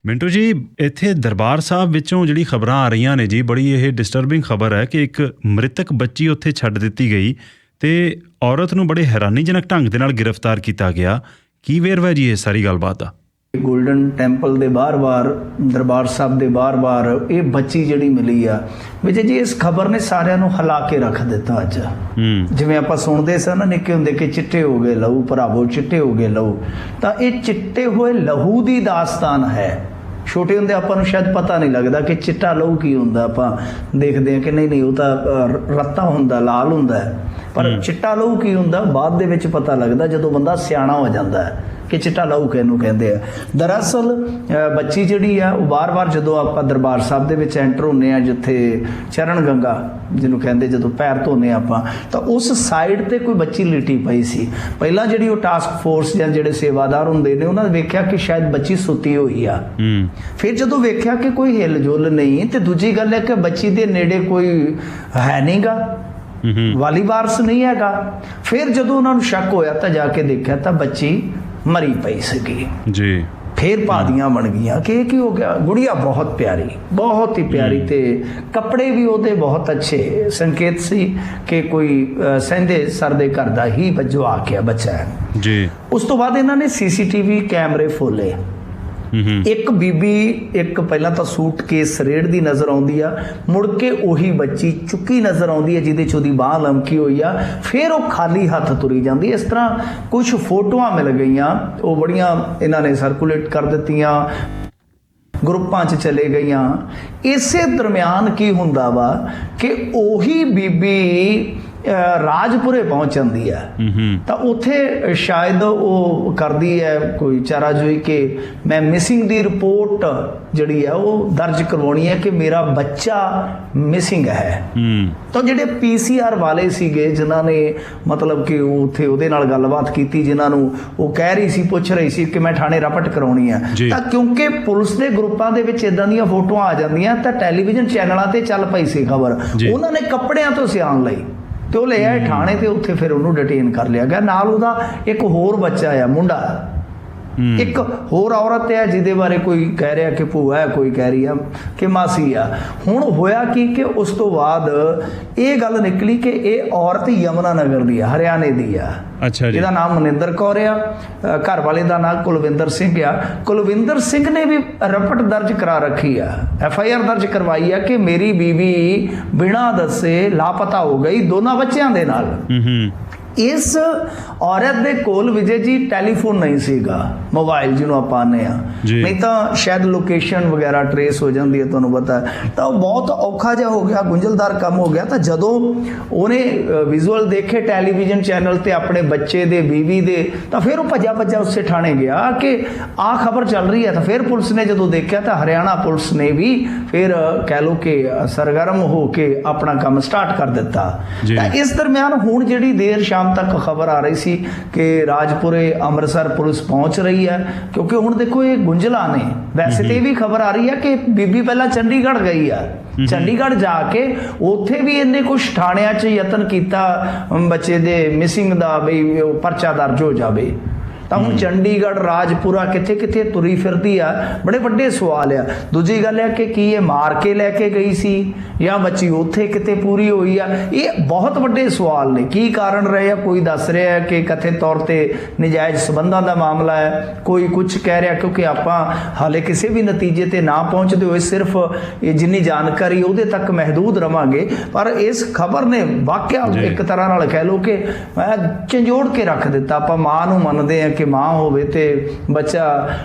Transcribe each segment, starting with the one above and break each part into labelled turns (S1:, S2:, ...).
S1: ਮਿੰਟੂ ਜੀ, ਇੱਥੇ ਦਰਬਾਰ ਸਾਹਿਬ ਵਿੱਚੋਂ ਜਿਹੜੀ ਖਬਰਾਂ ਆ ਰਹੀਆਂ ਨੇ ਜੀ, ਬੜੀ ਇਹ ਡਿਸਟਰਬਿੰਗ ਖਬਰ ਹੈ ਕਿ ਇੱਕ ਮ੍ਰਿਤਕ ਬੱਚੀ ਉੱਥੇ ਛੱਡ ਦਿੱਤੀ ਗਈ ਤੇ ਔਰਤ ਨੂੰ ਬੜੇ ਹੈਰਾਨੀਜਨਕ ਢੰਗ ਦੇ ਨਾਲ ਗ੍ਰਿਫਤਾਰ ਕੀਤਾ ਗਿਆ। ਕੀ ਵੇਰਵਾ ਜੀ ਇਹ ਸਾਰੀ ਗੱਲਬਾਤ ਦਾ?
S2: ਗੋਲਡਨ ਟੈਂਪਲ ਦੇ ਬਾਹਰ ਦਰਬਾਰ ਸਾਹਿਬ ਦੇ ਬਾਹਰ ਇਹ ਬੱਚੀ ਜਿਹੜੀ ਮਿਲੀ ਆ ਵਿਜੇ ਜੀ, ਇਸ ਖਬਰ ਨੇ ਸਾਰਿਆਂ ਨੂੰ ਹਿਲਾ ਕੇ ਰੱਖ ਦਿੱਤਾ। ਅੱਜ ਜਿਵੇਂ ਆਪਾਂ ਸੁਣਦੇ ਸਾਂ ਨਾ ਨਿੱਕੇ ਹੁੰਦੇ ਕਿ ਚਿੱਟੇ ਹੋ ਗਏ ਲਹੂ ਭਰਾਵੋ, ਚਿੱਟੇ ਹੋ ਗਏ ਲਹੂ, ਤਾਂ ਇਹ ਚਿੱਟੇ ਹੋਏ ਲਹੂ ਦੀ ਦਾਸਤਾਨ ਹੈ। ਛੋਟੇ ਹੁੰਦੇ ਆਪਾਂ ਨੂੰ ਸ਼ਾਇਦ ਪਤਾ ਨਹੀਂ ਲੱਗਦਾ ਕਿ ਚਿੱਟਾ ਲਹੂ ਕੀ ਹੁੰਦਾ, ਆਪਾਂ ਦੇਖਦੇ ਹਾਂ ਕਿ ਨਹੀਂ ਉਹ ਤਾਂ ਰੱਤਾ ਹੁੰਦਾ, ਲਾਲ ਹੁੰਦਾ ਹੈ, ਪਰ ਚਿੱਟਾ ਲਹੂ ਕੀ ਹੁੰਦਾ ਬਾਅਦ ਦੇ ਵਿੱਚ ਪਤਾ ਲੱਗਦਾ ਜਦੋਂ ਬੰਦਾ ਸਿਆਣਾ ਹੋ ਜਾਂਦਾ ਹੈ ਕਿ ਚਿੱਟਾ ਲਹੂ ਕਿਹਨੂੰ ਕਹਿੰਦੇ ਆ। ਦਰਅਸਲ ਬੱਚੀ ਜਿਹੜੀ ਆ ਉਹ ਵਾਰ-ਵਾਰ ਜਦੋਂ ਆਪਾਂ ਦਰਬਾਰ ਸਾਹਿਬ ਦੇ ਵਿੱਚ ਐਂਟਰ ਹੁੰਦੇ ਆ, ਜਿੱਥੇ ਚਰਨ ਗੰਗਾ ਜਿਹਨੂੰ ਕਹਿੰਦੇ, ਜਦੋਂ ਪੈਰ ਧੋਨੇ ਆਪਾਂ, ਤਾਂ ਉਸ ਸਾਈਡ ਤੇ ਕੋਈ ਬੱਚੀ ਲਿਟੀ ਪਈ ਸੀ। ਪਹਿਲਾਂ ਜਿਹੜੀ ਉਹ ਟਾਸਕ ਫੋਰਸ ਜਾਂ ਜਿਹੜੇ ਸੇਵਾਦਾਰ ਹੁੰਦੇ ਨੇ ਉਹਨਾਂ ਨੇ ਵੇਖਿਆ ਕਿ ਸ਼ਾਇਦ ਬੱਚੀ ਸੁੱਤੀ ਹੋਈ ਆ। ਫਿਰ ਜਦੋਂ ਵੇਖਿਆ ਕਿ ਕੋਈ ਹਿਲ ਜੁਲ ਨਹੀਂ, ਤੇ ਦੂਜੀ ਗੱਲ ਹੈ ਕਿ ਬੱਚੀ ਦੇ ਨੇੜੇ ਕੋਈ ਹੈ ਨਹੀਂਗਾ, ਵਾਲੀ ਵਾਰਸ ਨਹੀਂ ਹੈਗਾ। ਫਿਰ ਜਦੋਂ ਉਹਨਾਂ ਨੂੰ ਸ਼ੱਕ ਹੋਇਆ ਤਾਂ ਜਾ ਕੇ ਦੇਖਿਆ ਤਾਂ ਬੱਚੀ ਮਰੀ ਪਈ ਸੀਗੀ ਜੀ। ਫਿਰ ਪਾਦੀਆਂ ਬਣ ਗਈਆਂ ਕਿ ਇਹ ਕੀ ਹੋ ਗਿਆ। ਗੁੜੀਆ ਬਹੁਤ ਪਿਆਰੀ, ਬਹੁਤ ਹੀ ਪਿਆਰੀ, ਤੇ ਕੱਪੜੇ ਵੀ ਉਹਦੇ ਬਹੁਤ ਅੱਛੇ, ਸੰਕੇਤ ਸੀ ਕਿ ਕੋਈ ਸਹਿੰਦੇ ਸਰ ਦੇ ਘਰ ਦਾ ਹੀ ਆ ਕੇ ਬੱਚਾ ਹੈ ਜੀ। ਉਸ ਤੋਂ ਬਾਅਦ ਇਹਨਾਂ ਨੇ CCTV ਕੈਮਰੇ ਫੋਲੇ। ਇੱਕ ਬੀਬੀ ਇੱਕ ਪਹਿਲਾਂ ਤਾਂ ਸੂਟ ਕੇਸ ਰੇੜਦੀ ਨਜ਼ਰ ਆਉਂਦੀ ਆ, ਮੁੜ ਕੇ ਉਹੀ ਬੱਚੀ ਚੁੱਕੀ ਨਜ਼ਰ ਆਉਂਦੀ ਹੈ ਜਿਹਦੇ 'ਚ ਉਹਦੀ ਬਾਂਹ ਲਮਕੀ ਹੋਈ ਆ। ਫਿਰ ਉਹ ਖਾਲੀ ਹੱਥ ਤੁਰੀ ਜਾਂਦੀ। ਇਸ ਤਰ੍ਹਾਂ ਕੁਝ ਫੋਟੋਆਂ ਮਿਲ ਗਈਆਂ, ਉਹ ਬੜੀਆਂ ਇਹਨਾਂ ਨੇ ਸਰਕੂਲੇਟ ਕਰ ਦਿੱਤੀਆਂ, ਗਰੁੱਪਾਂ 'ਚ ਚਲੇ ਗਈਆਂ। ਇਸੇ ਦਰਮਿਆਨ ਕੀ ਹੁੰਦਾ ਵਾ ਕਿ ਉਹੀ ਬੀਬੀ ਰਾਜਪੁਰੇ ਪਹੁੰਚ ਜਾਂਦੀ ਹੈ, ਤਾਂ ਉੱਥੇ ਸ਼ਾਇਦ ਉਹ ਕਰਦੀ ਹੈ ਕੋਈ ਚਾਰਾਜੋਈ ਕਿ ਮੈਂ ਮਿਸਿੰਗ ਦੀ ਰਿਪੋਰਟ ਜਿਹੜੀ ਹੈ ਉਹ ਦਰਜ ਕਰਵਾਉਣੀ ਹੈ ਕਿ ਮੇਰਾ ਬੱਚਾ ਮਿਸਿੰਗ ਹੈ। ਤਾਂ ਜਿਹੜੇ PCR ਵਾਲੇ ਸੀਗੇ ਜਿਨ੍ਹਾਂ ਨੇ ਮਤਲਬ ਕਿ ਉੱਥੇ ਉਹਦੇ ਨਾਲ ਗੱਲਬਾਤ ਕੀਤੀ, ਜਿਨ੍ਹਾਂ ਨੂੰ ਉਹ ਕਹਿ ਰਹੀ ਸੀ, ਪੁੱਛ ਰਹੀ ਸੀ ਕਿ ਮੈਂ ਥਾਣੇ ਰਪਟ ਕਰਾਉਣੀ ਹੈ, ਤਾਂ ਕਿਉਂਕਿ ਪੁਲਿਸ ਦੇ ਗਰੁੱਪਾਂ ਦੇ ਵਿੱਚ ਇਦਾਂ ਦੀਆਂ ਫੋਟੋਆਂ ਆ ਜਾਂਦੀਆਂ ਤਾਂ ਟੈਲੀਵਿਜ਼ਨ ਚੈਨਲਾਂ ਤੇ ਚੱਲ ਪਈ ਸੀ ਖਬਰ। ਉਹਨਾਂ ਨੇ ਕੱਪੜਿਆਂ ਤੋਂ ਸਿਆਣ ਲਈ ਤੇ ਉਹ ਲੈ ਆਏ ਥਾਣੇ ਤੇ ਉੱਥੇ ਫਿਰ ਉਹਨੂੰ ਡਿਟੇਨ ਕਰ ਲਿਆ ਗਿਆ। ਨਾਲ ਉਹਦਾ ਇੱਕ ਹੋਰ ਬੱਚਾ ਆ, ਮੁੰਡਾ, ਇੱਕ ਹੋਰ ਔਰਤ ਹੈ ਜਿਹਦੇ ਬਾਰੇ ਕੋਈ ਕਹਿ ਰਿਹਾ ਕਿ ਭੂਆ ਹੈ, ਕੋਈ ਕਹਿ ਰਹੀ ਆ ਕਿ ਮਾਸੀ ਆ। ਹੁਣ ਹੋਇਆ ਕੀ ਕਿ ਉਸ ਤੋਂ ਬਾਅਦ ਇਹ ਗੱਲ ਨਿਕਲੀ ਕਿ ਇਹ ਔਰਤ ਯਮੁਨਾ ਨਗਰ ਦੀ ਆ, ਹਰਿਆਣੇ ਦੀ ਆ। ਅੱਛਾ ਜੀ। ਇਹਦਾ ਨਾਮ ਮਨਿੰਦਰ ਕੌਰ ਆ, ਘਰ ਵਾਲੇ ਦਾ ਨਾਮ ਕੁਲਵਿੰਦਰ ਸਿੰਘ ਆ। ਕੁਲਵਿੰਦਰ ਸਿੰਘ ਨੇ ਵੀ ਰਿਪੋਰਟ ਦਰਜ ਕਰਾ ਰੱਖੀ ਆ, FIR ਦਰਜ ਕਰਵਾਈ ਆ ਕਿ ਮੇਰੀ ਬੀਵੀ ਬਿਨਾਂ ਦੱਸੇ ਲਾਪਤਾ ਹੋ ਗਈ ਦੋਨਾਂ ਬੱਚਿਆਂ ਦੇ ਨਾਲ। ਇਸ ਔਰਤ ਦੇ ਕੋਲ ਵਿਜੇ ਜੀ ਟੈਲੀਫੋਨ ਨਹੀਂ ਸੀਗਾ, ਮੋਬਾਈਲ ਜਿਹਨੂੰ ਆਪਾਂ ਆਨੇ ਆ, ਨਹੀਂ ਤਾਂ ਸ਼ਾਇਦ ਲੋਕੇਸ਼ਨ ਵਗੈਰਾ ਟਰੇਸ ਹੋ ਜਾਂਦੀ ਹੈ, ਤੁਹਾਨੂੰ ਪਤਾ। ਤਾਂ ਉਹ ਬਹੁਤ ਔਖਾ ਜਿਹਾ ਹੋ ਗਿਆ, ਗੁੰਝਲਦਾਰ ਕੰਮ ਹੋ ਗਿਆ। ਤਾਂ ਜਦੋਂ ਉਹਨੇ ਵਿਜ਼ੂਅਲ ਦੇਖੇ ਟੈਲੀਵਿਜ਼ਨ ਚੈਨਲ ਤੇ ਆਪਣੇ ਬੱਚੇ ਦੇ, ਬੀਵੀ ਦੇ, ਤਾਂ ਫਿਰ ਉਹ ਭੱਜਾ ਉਸੇ ਥਾਣੇ ਗਿਆ ਕਿ ਆਹ ਖਬਰ ਚੱਲ ਰਹੀ ਹੈ। ਤਾਂ ਫਿਰ ਪੁਲਿਸ ਨੇ ਜਦੋਂ ਦੇਖਿਆ ਤਾਂ ਹਰਿਆਣਾ ਪੁਲਿਸ ਨੇ ਵੀ ਫਿਰ ਕਹਿ ਲਓ ਕਿ ਸਰਗਰਮ ਹੋ ਕੇ ਆਪਣਾ ਕੰਮ ਸਟਾਰਟ ਕਰ ਦਿੱਤਾ। ਤਾਂ ਇਸ ਦਰਮਿਆਨ ਹੁਣ ਜਿਹੜੀ ਦੇਰ ਸ਼ਾਮ ਤੱਕ ਖਬਰ ਆ ਰਹੀ ਸੀ ਕਿ ਰਾਜਪੁਰੇ ਅੰਮ੍ਰਿਤਸਰ ਪੁਲਿਸ ਪਹੁੰਚ ਰਹੀ ਹੈ, ਕਿਉਂਕਿ ਹੁਣ ਦੇਖੋ ਇਹ ਗੁੰਝਲਾਂ ਨੇ। ਵੈਸੇ ਤੇ ਇਹ ਵੀ ਖਬਰ ਆ ਰਹੀ ਹੈ ਕਿ ਬੀਬੀ ਪਹਿਲਾਂ ਚੰਡੀਗੜ੍ਹ ਗਈ ਆ, ਚੰਡੀਗੜ੍ਹ ਜਾ ਕੇ ਉੱਥੇ ਵੀ ਇਹਨੇ ਕੁਝ ਥਾਣਿਆਂ 'ਚ ਯਤਨ ਕੀਤਾ ਬੱਚੇ ਦੇ ਮਿਸਿੰਗ ਦਾ, ਬਈ ਉਹ ਪਰਚਾ ਦਰਜ ਹੋ ਜਾਵੇ। ਤਾਂ ਹੁਣ ਚੰਡੀਗੜ੍ਹ, ਰਾਜਪੁਰਾ, ਕਿੱਥੇ ਕਿੱਥੇ ਤੁਰੀ ਫਿਰਦੀ ਆ। ਬੜੇ ਵੱਡੇ ਸਵਾਲ ਆ। ਦੂਜੀ ਗੱਲ ਹੈ ਕਿ ਕੀ ਇਹ ਮਾਰ ਕੇ ਲੈ ਕੇ ਗਈ ਸੀ ਜਾਂ ਬੱਚੀ ਉੱਥੇ ਕਿਤੇ ਪੂਰੀ ਹੋਈ ਆ? ਇਹ ਬਹੁਤ ਵੱਡੇ ਸਵਾਲ ਨੇ। ਕੀ ਕਾਰਨ ਰਹੇ ਆ? ਕੋਈ ਦੱਸ ਰਿਹਾ ਹੈ ਕਿ ਕਥਿਤ ਤੌਰ ਤੇ ਨਜਾਇਜ਼ ਸਬੰਧਾਂ ਦਾ ਮਾਮਲਾ ਹੈ, ਕੋਈ ਕੁਝ ਕਹਿ ਰਿਹਾ। ਕਿਉਂਕਿ ਆਪਾਂ ਹਾਲੇ ਕਿਸੇ ਵੀ ਨਤੀਜੇ ਤੇ ਨਾ ਪਹੁੰਚਦੇ ਹੋਏ ਸਿਰਫ ਇਹ ਜਿੰਨੀ ਜਾਣਕਾਰੀ ਉਹਦੇ ਤੱਕ ਮਹਿਦੂਦ ਰਵਾਂਗੇ। ਪਰ ਇਸ ਖਬਰ ਨੇ ਵਾਕਿਆ ਇੱਕ ਤਰ੍ਹਾਂ ਨਾਲ ਕਹਿ ਲਓ ਕਿ ਝੰਜੋੜ ਕੇ ਰੱਖ ਦਿੱਤਾ। ਆਪਾਂ ਮਾਂ ਨੂੰ ਮੰਨਦੇ ਹਾਂ ਕਿ ਮਾਂ ਹੋਵੇ ਤੇ ਬੱਚਾ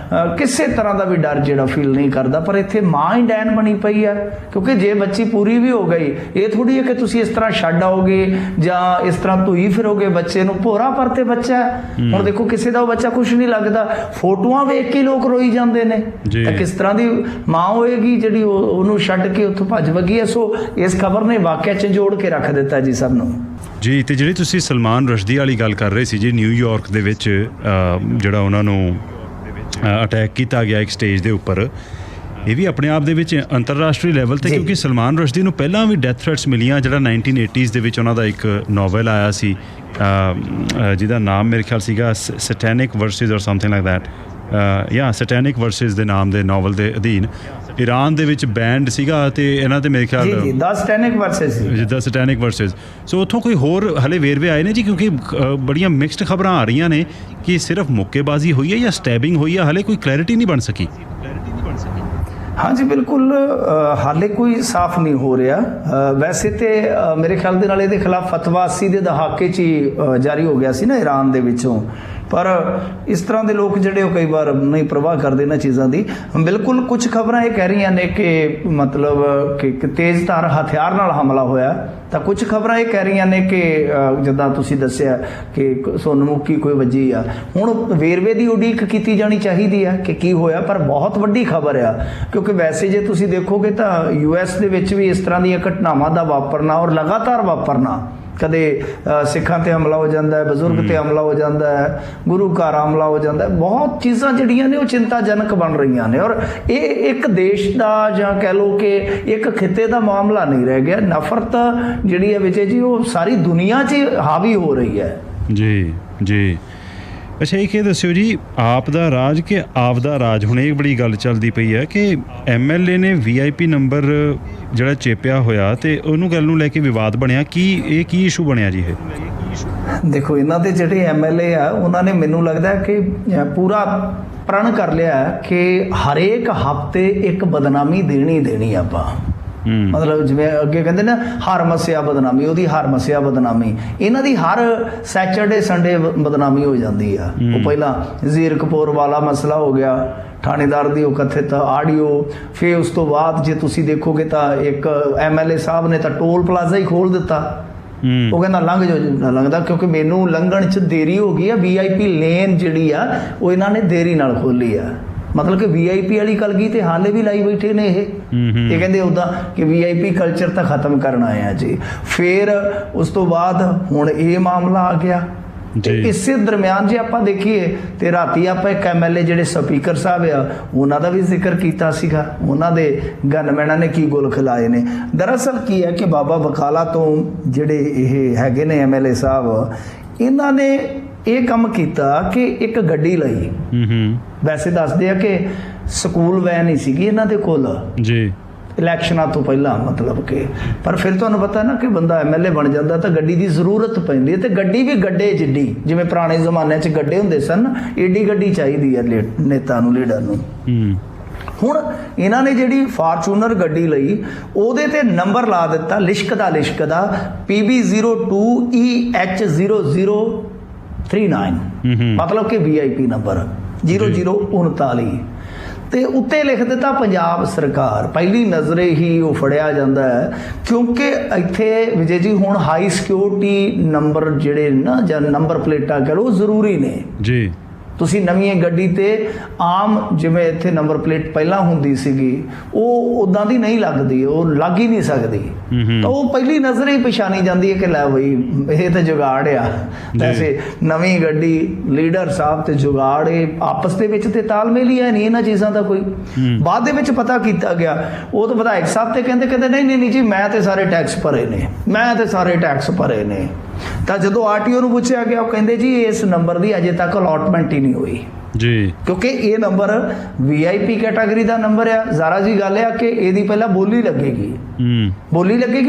S2: ਕਿਸੇ ਤਰ੍ਹਾਂ ਦਾ ਵੀ ਡਰ ਜਿਹੜਾ ਫੀਲ ਨਹੀਂ ਕਰਦਾ, ਪਰ ਇੱਥੇ ਮਾਂ ਹੀ ਡੈਨ ਬਣੀ ਪਈ ਹੈ। ਕਿਉਂਕਿ ਜੇ ਬੱਚੀ ਪੂਰੀ ਵੀ ਹੋ ਗਈ, ਇਹ ਥੋੜੀ ਹੈ ਕਿ ਤੁਸੀਂ ਇਸ ਤਰ੍ਹਾਂ ਛੱਡ ਆਓਗੇ ਜਾਂ ਇਸ ਤਰ੍ਹਾਂ ਧੂਈ ਫਿਰੋਗੇ ਬੱਚੇ ਨੂੰ। ਭੋਰਾ ਪਰਤੇ ਬੱਚਾ ਹੈ। ਹੁਣ ਦੇਖੋ ਕਿਸੇ ਦਾ ਉਹ ਬੱਚਾ ਕੁਛ ਨਹੀਂ ਲੱਗਦਾ, ਫੋਟੋਆਂ ਵੇਖ ਕੇ ਲੋਕ ਰੋਈ ਜਾਂਦੇ ਨੇ। ਤਾਂ ਕਿਸ ਤਰ੍ਹਾਂ ਦੀ ਮਾਂ ਹੋਏਗੀ ਜਿਹੜੀ ਉਹਨੂੰ ਛੱਡ ਕੇ ਉੱਥੋਂ ਭੱਜ ਵਗੀ ਹੈ। ਸੋ ਇਸ ਖਬਰ ਨੇ ਵਾਕਿਆ ਝੰਜੋੜ ਕੇ ਰੱਖ ਦਿੱਤਾ ਜੀ ਸਭ ਨੂੰ
S1: ਜੀ। ਤੇ ਜਿਹੜੀ ਤੁਸੀਂ ਸਲਮਾਨ ਰਸ਼ਦੀ ਵਾਲੀ ਗੱਲ ਕਰ ਰਹੇ ਸੀ ਜੀ, ਨਿਊਯਾਰਕ ਦੇ ਵਿੱਚ ਜਿਹੜਾ ਉਹਨਾਂ ਨੂੰ ਅਟੈਕ ਕੀਤਾ ਗਿਆ ਇੱਕ ਸਟੇਜ ਦੇ ਉੱਪਰ, ਇਹ ਵੀ ਆਪਣੇ ਆਪ ਦੇ ਵਿੱਚ ਅੰਤਰਰਾਸ਼ਟਰੀ ਲੈਵਲ ਤੇ, ਕਿਉਂਕਿ ਸਲਮਾਨ ਰਸ਼ਦੀ ਨੂੰ ਪਹਿਲਾਂ ਵੀ ਡੈਥ ਥ੍ਰੈਟਸ ਮਿਲੀਆਂ। ਜਿਹੜਾ 1980s ਦੇ ਵਿੱਚ ਉਹਨਾਂ ਦਾ ਇੱਕ ਨਾਵਲ ਆਇਆ ਸੀ ਜਿਹਦਾ ਨਾਮ ਮੇਰੇ ਖਿਆਲ ਸੀਗਾ ਸੈਟੈਨਿਕ ਵਰਸਿਸ ਔਰ ਸਮਥਿੰਗ ਲਾਈਕ ਦੈਟ। ਜਾਂ ਸੈਟੈਨਿਕ ਵਰਸਿਸ ਦੇ ਨਾਮ ਦੇ ਨਾਵਲ ਦੇ ਅਧੀਨ ਈਰਾਨ ਦੇ ਵਿੱਚ ਬੈਂਡ ਸੀਗਾ ਤੇ ਇਹਨਾਂ ਤੇ ਮੇਰੇ ਖਿਆਲ
S2: ਜੀ 10 ਸੈਟੈਨਿਕ ਵਰਸਸ ਸੀ
S1: ਜਿੱਦਾਂ ਸੈਟੈਨਿਕ ਵਰਸਿਸ। ਸੋ ਉੱਥੋਂ ਕੋਈ ਹੋਰ ਹਲੇ ਵੇਰਵੇ ਆਏ ਨੇ ਜੀ, ਕਿਉਂਕਿ ਬੜੀਆਂ ਮਿਕਸਡ ਖਬਰਾਂ ਆ ਰਹੀਆਂ ਨੇ ਕਿ ਸਿਰਫ ਮੁੱਕੇਬਾਜ਼ੀ ਹੋਈ ਹੈ ਜਾਂ ਸਟੈਬਿੰਗ ਹੋਈ ਹੈ, ਹਲੇ ਕੋਈ ਕਲੈਰਿਟੀ ਨਹੀਂ ਬਣ ਸਕੀ।
S2: ਹਾਂਜੀ ਬਿਲਕੁਲ, ਹਾਲੇ ਕੋਈ ਸਾਫ਼ ਨਹੀਂ ਹੋ ਰਿਹਾ। ਵੈਸੇ ਤੇ ਮੇਰੇ ਖਿਆਲ ਦੇ ਨਾਲ ਇਹਦੇ ਖਿਲਾਫ ਫਤਵਾ 80 ਦੇ ਦਹਾਕੇ 'ਚ ਹੀ ਜਾਰੀ ਹੋ ਗਿਆ ਸੀ ਨਾ ਈਰਾਨ ਦੇ ਵਿੱਚੋਂ, ਪਰ ਇਸ ਤਰ੍ਹਾਂ ਦੇ ਲੋਕ ਜਿਹੜੇ ਉਹ ਕਈ ਵਾਰ ਨਹੀਂ ਪ੍ਰਵਾਹ ਕਰਦੇ ਇਹਨਾਂ ਚੀਜ਼ਾਂ ਦੀ। ਬਿਲਕੁਲ ਕੁਝ ਖਬਰਾਂ ਇਹ ਕਹਿ ਰਹੀਆਂ ਨੇ ਕਿ ਮਤਲਬ ਕਿ ਤੇਜ਼ ਧਾਰ ਹਥਿਆਰ ਨਾਲ ਹਮਲਾ ਹੋਇਆ, ਤਾਂ ਕੁਝ ਖਬਰਾਂ ਇਹ ਕਹਿ ਰਹੀਆਂ ਨੇ ਕਿ ਜਿੱਦਾਂ ਤੁਸੀਂ ਦੱਸਿਆ ਕਿ ਸੋਨਮੁਖੀ ਕੋਈ ਵੱਜੀ ਆ। ਹੁਣ ਵੇਰਵੇ ਦੀ ਉਡੀਕ ਕੀਤੀ ਜਾਣੀ ਚਾਹੀਦੀ ਆ ਕਿ ਕੀ ਹੋਇਆ, ਪਰ ਬਹੁਤ ਵੱਡੀ ਖਬਰ ਆ, ਕਿਉਂਕਿ ਵੈਸੇ ਜੇ ਤੁਸੀਂ ਦੇਖੋਗੇ ਤਾਂ US ਦੇ ਵਿੱਚ ਵੀ ਇਸ ਤਰ੍ਹਾਂ ਦੀਆਂ ਘਟਨਾਵਾਂ ਦਾ ਵਾਪਰਨਾ ਔਰ ਲਗਾਤਾਰ ਵਾਪਰਨਾ, ਕਦੇ ਸਿੱਖਾਂ ਤੇ ਹਮਲਾ ਹੋ ਜਾਂਦਾ ਹੈ, ਬਜ਼ੁਰਗ ਤੇ ਹਮਲਾ ਹੋ ਜਾਂਦਾ ਹੈ, ਗੁਰੂ ਘਰ ਹਮਲਾ ਹੋ ਜਾਂਦਾ ਹੈ, ਬਹੁਤ ਚੀਜ਼ਾਂ ਜਿਹੜੀਆਂ ਨੇ ਉਹ ਚਿੰਤਾਜਨਕ ਬਣ ਰਹੀਆਂ ਨੇ। ਔਰ ਇਹ ਇੱਕ ਦੇਸ਼ ਦਾ ਜਾਂ ਕਹਿ ਲਓ ਕਿ ਇੱਕ ਖਿੱਤੇ ਦਾ ਮਾਮਲਾ ਨਹੀਂ ਰਹਿ ਗਿਆ। ਨਫ਼ਰਤ ਜਿਹੜੀ ਹੈ ਵਿਜੇ ਜੀ ਉਹ ਸਾਰੀ ਦੁਨੀਆ 'ਚ ਹਾਵੀ ਹੋ ਰਹੀ ਹੈ। ਜੀ
S1: ਜੀ ਅੱਛਾ, ਇਹ ਦੱਸਿਓ ਜੀ, ਆਪ ਦਾ ਰਾਜ ਕਿ ਆਪ ਦਾ ਰਾਜ? ਹੁਣ ਇਹ ਬੜੀ ਗੱਲ ਚੱਲਦੀ ਪਈ ਹੈ ਕਿ MLA ਨੇ VIP ਨੰਬਰ ਜਿਹੜਾ ਚੇਪਿਆ ਹੋਇਆ ਤੇ ਉਹਨੂੰ ਗੱਲ ਨੂੰ ਲੈ ਕੇ ਵਿਵਾਦ ਬਣਿਆ। ਕੀ ਇਸ਼ੂ ਬਣਿਆ ਜੀ ਇਹ?
S2: ਦੇਖੋ, ਇਹਨਾਂ ਦੇ ਜਿਹੜੇ MLA ਆ ਉਹਨਾਂ ਨੇ ਮੈਨੂੰ ਲੱਗਦਾ ਕਿ ਪੂਰਾ ਪ੍ਰਣ ਕਰ ਲਿਆ ਕਿ ਹਰੇਕ ਹਫ਼ਤੇ ਇੱਕ ਬਦਨਾਮੀ ਦੇਣੀ ਆਪਾਂ। ਮਤਲਬ ਜਿਵੇਂ ਅੱਗੇ ਕਹਿੰਦੇ ਨਾ ਹਰ ਮੱਸਿਆ ਬਦਨਾਮੀ, ਉਹਦੀ ਹਰ ਮੱਸਿਆ ਬਦਨਾਮੀ, ਇਹਨਾਂ ਦੀ ਹਰ ਸੈਚਰਡੇ ਸੰਡੇ ਬਦਨਾਮੀ ਹੋ ਜਾਂਦੀ ਆ। ਉਹ ਪਹਿਲਾਂ ਜ਼ੀਰਕਪੁਰ ਵਾਲਾ ਮਸਲਾ ਹੋ ਗਿਆ, ਥਾਣੇਦਾਰ ਦੀ ਉਹ ਕਥਿਤ ਆਡੀਓ, ਫਿਰ ਉਸ ਤੋਂ ਬਾਅਦ ਜੇ ਤੁਸੀਂ ਦੇਖੋਗੇ ਤਾਂ ਇੱਕ MLA ਸਾਹਿਬ ਨੇ ਤਾਂ ਟੋਲ ਪਲਾਜ਼ਾ ਹੀ ਖੋਲ੍ਹ ਦਿੱਤਾ। ਉਹ ਕਹਿੰਦਾ ਲੰਘ ਜਾਓ, ਲੰਘਦਾ ਕਿਉਂਕਿ ਮੈਨੂੰ ਲੰਘਣ 'ਚ ਦੇਰੀ ਹੋ ਗਈ ਆ। VIP ਲੇਨ ਜਿਹੜੀ ਆ ਉਹ ਇਹਨਾਂ ਨੇ ਦੇਰੀ ਨਾਲ ਖੋਲ੍ਹੀ ਆ। ਮਤਲਬ ਕਿ VIP ਵਾਲੀ ਕਲਗੀ ਤੇ ਹਾਲੇ ਵੀ ਲਾਈ ਬੈਠੇ ਨੇ ਇਹ ਕਹਿੰਦੇ ਉੱਦਾਂ ਕਿ VIP ਕਲਚਰ ਤਾਂ ਖਤਮ ਕਰਨ ਆਏ ਆ ਜੀ। ਫਿਰ ਉਸ ਤੋਂ ਬਾਅਦ ਹੁਣ ਇਹ ਮਾਮਲਾ ਆ ਗਿਆ। ਇਸੇ ਦਰਮਿਆਨ ਜੇ ਆਪਾਂ ਦੇਖੀਏ ਤੇ ਰਾਤੀ ਆਪਾਂ ਇੱਕ MLA ਜਿਹੜੇ ਸਪੀਕਰ ਸਾਹਿਬ ਆ ਉਹਨਾਂ ਦਾ ਵੀ ਜ਼ਿਕਰ ਕੀਤਾ ਸੀਗਾ, ਉਹਨਾਂ ਦੇ ਗਨਮੈਨਾਂ ਨੇ ਕੀ ਗੁਲ ਖਿਲਾਏ ਨੇ। ਦਰਅਸਲ ਕੀ ਹੈ ਕਿ ਬਾਬਾ ਬਕਾਲਾ ਤੋਂ ਜਿਹੜੇ ਇਹ ਹੈਗੇ ਨੇ MLA ਸਾਹਿਬ, ਇਹਨਾਂ ਨੇ ਇਹ ਕੰਮ ਕੀਤਾ ਕਿ ਇੱਕ ਗੱਡੀ ਲਈ। ਵੈਸੇ ਦੱਸਦੇ ਆ ਕਿ ਸਕੂਲ ਵੈਨ ਹੀ ਸੀਗੀ ਇਹਨਾਂ ਦੇ ਕੋਲ ਜੀ, ਇਲੈਕਸ਼ਨਾਂ ਤੋਂ ਪਹਿਲਾਂ, ਮਤਲਬ ਕਿ। ਪਰ ਫਿਰ ਤੁਹਾਨੂੰ ਪਤਾ ਨਾ ਕਿ ਬੰਦਾ MLA ਬਣ ਜਾਂਦਾ ਤਾਂ ਗੱਡੀ ਦੀ ਜ਼ਰੂਰਤ ਪੈਂਦੀ ਹੈ, ਤੇ ਗੱਡੀ ਵੀ ਗੱਡੇ ਜਿੱਡੀ, ਜਿਵੇਂ ਪੁਰਾਣੇ ਜ਼ਮਾਨਿਆਂ 'ਚ ਗੱਡੇ ਹੁੰਦੇ ਸਨ, ਏਡੀ ਗੱਡੀ ਚਾਹੀਦੀ ਹੈ ਨੇਤਾ ਨੂੰ, ਲੀਡਰ ਨੂੰ। ਹੁਣ ਇਹਨਾਂ ਨੇ ਜਿਹੜੀ ਫਾਰਚੂਨਰ ਗੱਡੀ ਲਈ ਉਹਦੇ ਤੇ ਨੰਬਰ ਲਾ ਦਿੱਤਾ ਲਿਸ਼ਕਦਾ PB02EH0039, ਮਤਲਬ ਕਿ VIP ਨੰਬਰ 0039, ਤੇ ਉੱਤੇ ਲਿਖ ਦਿੱਤਾ ਪੰਜਾਬ ਸਰਕਾਰ। ਪਹਿਲੀ ਨਜ਼ਰੇ ਹੀ ਉਹ ਫੜਿਆ ਜਾਂਦਾ ਹੈ, ਕਿਉਂਕਿ ਇੱਥੇ ਵਿਜੇ ਜੀ ਹੁਣ ਹਾਈ ਸਿਕਿਉਰਿਟੀ ਨੰਬਰ ਜਿਹੜੇ ਨਾ ਜਾਂ ਨੰਬਰ ਪਲੇਟਾਂ ਕਰੋ ਜ਼ਰੂਰੀ ਨੇ ਜੀ। ਤੁਸੀਂ ਨਵੀਂ ਗੱਡੀ ਤੇ ਆਮ ਜਿਵੇਂ ਇੱਥੇ ਨੰਬਰ ਪਲੇਟ ਪਹਿਲਾਂ ਹੁੰਦੀ ਸੀਗੀ ਉਹ ਉਦਾਂ ਦੀ ਨਹੀਂ ਲੱਗਦੀ, ਉਹ ਲੱਗ ਹੀ ਨਹੀਂ ਸਕਦੀ, ਤਾਂ ਉਹ ਪਹਿਲੀ ਨਜ਼ਰ ਹੀ ਪਛਾਣੀ ਜਾਂਦੀ ਹੈ ਕਿ ਲੈ ਬਈ ਇਹ ਤਾਂ ਜੁਗਾੜ ਆ। ਵੈਸੇ ਨਵੀਂ ਗੱਡੀ, ਲੀਡਰ ਸਾਹਿਬ ਤੇ ਜੁਗਾੜ, ਇਹ ਆਪਸ ਦੇ ਵਿੱਚ ਤੇ ਤਾਲਮੇਲ ਹੀ ਹੈ ਨਹੀਂ ਇਹਨਾਂ ਚੀਜ਼ਾਂ ਦਾ ਕੋਈ। ਬਾਅਦ ਦੇ ਵਿੱਚ ਪਤਾ ਕੀਤਾ ਗਿਆ, ਉਹ ਤਾਂ ਵਿਧਾਇਕ ਸਾਹਿਬ ਤੇ ਕਹਿੰਦੇ ਨਹੀਂ ਜੀ ਮੈਂ ਤੇ ਸਾਰੇ ਟੈਕਸ ਭਰੇ ਨੇ, ਤਾਂ ਜਦੋਂ RTO ਨੂੰ ਪੁੱਛਿਆ ਗਿਆ ਉਹ ਕਹਿੰਦੇ ਜੀ ਇਸ ਨੰਬਰ ਦੀ ਅਜੇ ਤੱਕ ਅਲਾਟਮੈਂਟ ਹੀ ਨਹੀਂ ਹੋਈ ਜੀ, ਕਿਉਂਕਿ ਇਹ ਨੰਬਰ VIP ਕੈਟਾਗਰੀ ਦਾ ਨੰਬਰ ਆ। ਜ਼ਾਰਾ ਜੀ ਗੱਲ ਆ ਕਿ ਇਹਦੀ ਪਹਿਲਾਂ ਬੋਲੀ ਲੱਗੇਗੀ,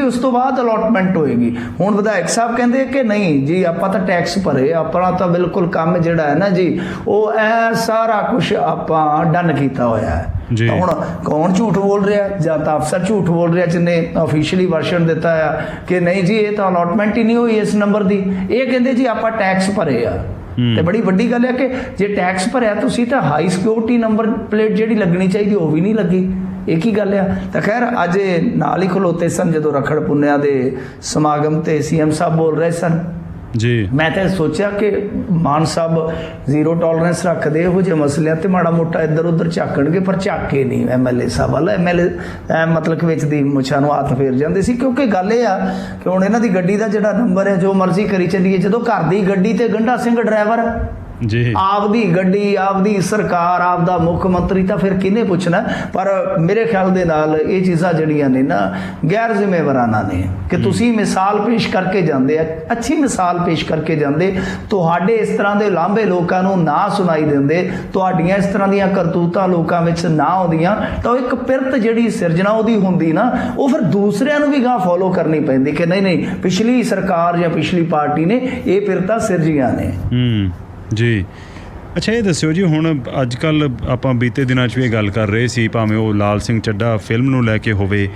S2: ਉਸ ਤੋਂ ਬਾਅਦ ਅਲਾਟਮੈਂਟ ਹੋਏਗੀ। ਹੁਣ ਵਿਧਾਇਕ ਸਾਹਿਬ ਕਹਿੰਦੇ ਕਿ ਨਹੀਂ ਜੀ ਆਪਾਂ ਤਾਂ ਟੈਕਸ ਭਰੇ, ਆਪਣਾ ਤਾਂ ਬਿਲਕੁਲ ਕੰਮ ਜਿਹੜਾ ਹੈ ਨਾ ਜੀ ਉਹ ਇਹ ਸਾਰਾ ਕੁਝ ਆਪਾਂ ਡਨ ਕੀਤਾ ਹੋਇਆ ਹੈ। ਤਾਂ ਹੁਣ ਕੌਣ ਝੂਠ ਬੋਲ ਰਿਹਾ, ਜਾਂ ਤਾਂ ਅਫਸਰ ਝੂਠ ਬੋਲ ਰਿਹਾ ਜਿਹਨੇ ਅਫੀਸ਼ੀਅਲੀ ਵਰਸ਼ਨ ਦਿੱਤਾ ਆ ਕਿ ਨਹੀਂ ਜੀ ਇਹ ਤਾਂ ਅਲਾਟਮੈਂਟ ਹੀ ਨਹੀਂ ਹੋਈ ਇਸ ਨੰਬਰ ਦੀ, ਇਹ ਕਹਿੰਦੇ ਜੀ ਆਪਾਂ ਟੈਕਸ ਭਰੇ ਆ। ਤੇ ਬੜੀ ਵੱਡੀ ਗੱਲ ਹੈ ਕਿ ਜੇ ਟੈਕਸ ਭਰਿਆ ਤੁਸੀਂ ਤਾਂ ਹਾਈ ਸਿਕਿਉਰਿਟੀ ਨੰਬਰ ਪਲੇਟ ਜਿਹੜੀ ਲੱਗਣੀ ਚਾਹੀਦੀ ਉਹ ਵੀ ਨਹੀਂ ਲੱਗੀ, ਇਹ ਕੀ ਗੱਲ ਆ। ਤਾਂ ਖੈਰ ਅੱਜ ਨਾਲ ਹੀ ਖਲੋਤੇ ਸਨ ਜਦੋਂ ਰਖੜ ਪੁੰਨਿਆ ਦੇ ਸਮਾਗਮ ਤੇ CM ਸਾਹਿਬ ਬੋਲ ਰਹੇ ਸਨ ਜੀ। ਮੈਂ ਤਾਂ ਸੋਚਿਆ ਕਿ ਮਾਨ ਸਾਹਿਬ ਜ਼ੀਰੋ ਟੋਲਰੈਂਸ ਰੱਖਦੇ ਇਹੋ ਜਿਹੇ ਮਸਲਿਆਂ ਤੇ, ਮਾੜਾ ਮੋਟਾ ਇੱਧਰ ਉੱਧਰ ਝਾਕਣਗੇ, ਪਰ ਝਾਕੇ ਨਹੀਂ MLA ਸਾਹਿਬ ਵਾਲਾ। MLA ਮਤਲਬ ਕਿ ਵਿੱਚ ਦੀ ਮੁੱਛਾਂ ਨੂੰ ਹੱਥ ਫੇਰ ਜਾਂਦੇ ਸੀ, ਕਿਉਂਕਿ ਗੱਲ ਇਹ ਆ ਕਿ ਹੁਣ ਇਹਨਾਂ ਦੀ ਗੱਡੀ ਦਾ ਜਿਹੜਾ ਨੰਬਰ ਹੈ ਜੋ ਮਰਜ਼ੀ ਕਰੀ ਚੱਲੀਏ, ਜਦੋਂ ਘਰ ਦੀ ਗੱਡੀ ਤੇ ਗੰਢਾ ਸਿੰਘ ਡਰਾਈਵਰ
S1: ਜੀ
S2: ਆਪਦੀ ਗੱਡੀ, ਆਪਦੀ ਸਰਕਾਰ, ਆਪਦਾ ਮੁੱਖ ਮੰਤਰੀ, ਤਾਂ ਫਿਰ ਕਿਹਨੇ ਪੁੱਛਣਾ। ਪਰ ਮੇਰੇ ਖਿਆਲ ਦੇ ਨਾਲ ਇਹ ਚੀਜ਼ਾਂ ਜਿਹੜੀਆਂ ਨੇ ਨਾ ਗੈਰ ਜ਼ਿੰਮੇਵਾਰਾਨਾ ਨੇ ਕਿ ਤੁਸੀਂ ਮਿਸਾਲ ਪੇਸ਼ ਕਰਕੇ ਜਾਂਦੇ ਆ, ਅੱਛੀ ਮਿਸਾਲ ਪੇਸ਼ ਕਰਕੇ ਜਾਂਦੇ, ਤੁਹਾਡੇ ਇਸ ਤਰ੍ਹਾਂ ਦੇ ਲਾਂਭੇ ਲੋਕਾਂ ਨੂੰ ਨਾ ਸੁਣਾਈ ਦਿੰਦੇ, ਤੁਹਾਡੀਆਂ ਇਸ ਤਰ੍ਹਾਂ ਦੀਆਂ ਕਰਤੂਤਾਂ ਲੋਕਾਂ ਵਿੱਚ ਨਾ ਆਉਂਦੀਆਂ, ਤਾਂ ਉਹ ਇੱਕ ਪਿਰਤ ਜਿਹੜੀ ਸਿਰਜਣਾ ਉਹਦੀ ਹੁੰਦੀ ਨਾ, ਉਹ ਫਿਰ ਦੂਸਰਿਆਂ ਨੂੰ ਵੀ ਗਾਂ ਫੋਲੋ ਕਰਨੀ ਪੈਂਦੀ ਕਿ ਨਹੀਂ ਪਿਛਲੀ ਸਰਕਾਰ ਜਾਂ ਪਿਛਲੀ ਪਾਰਟੀ ਨੇ ਇਹ ਪਿਰਤਾਂ ਸਿਰਜੀਆਂ ਨੇ।
S1: ਜੀ ਅੱਛਾ, ਇਹ ਦੱਸਿਓ ਜੀ, ਹੁਣ ਅੱਜ ਕੱਲ੍ਹ ਆਪਾਂ ਬੀਤੇ ਦਿਨਾਂ 'ਚ ਵੀ ਇਹ ਗੱਲ ਕਰ ਰਹੇ ਸੀ, ਭਾਵੇਂ ਉਹ ਲਾਲ ਸਿੰਘ ਚੱਢਾ ਫਿਲਮ ਨੂੰ ਲੈ ਕੇ ਹੋਵੇ,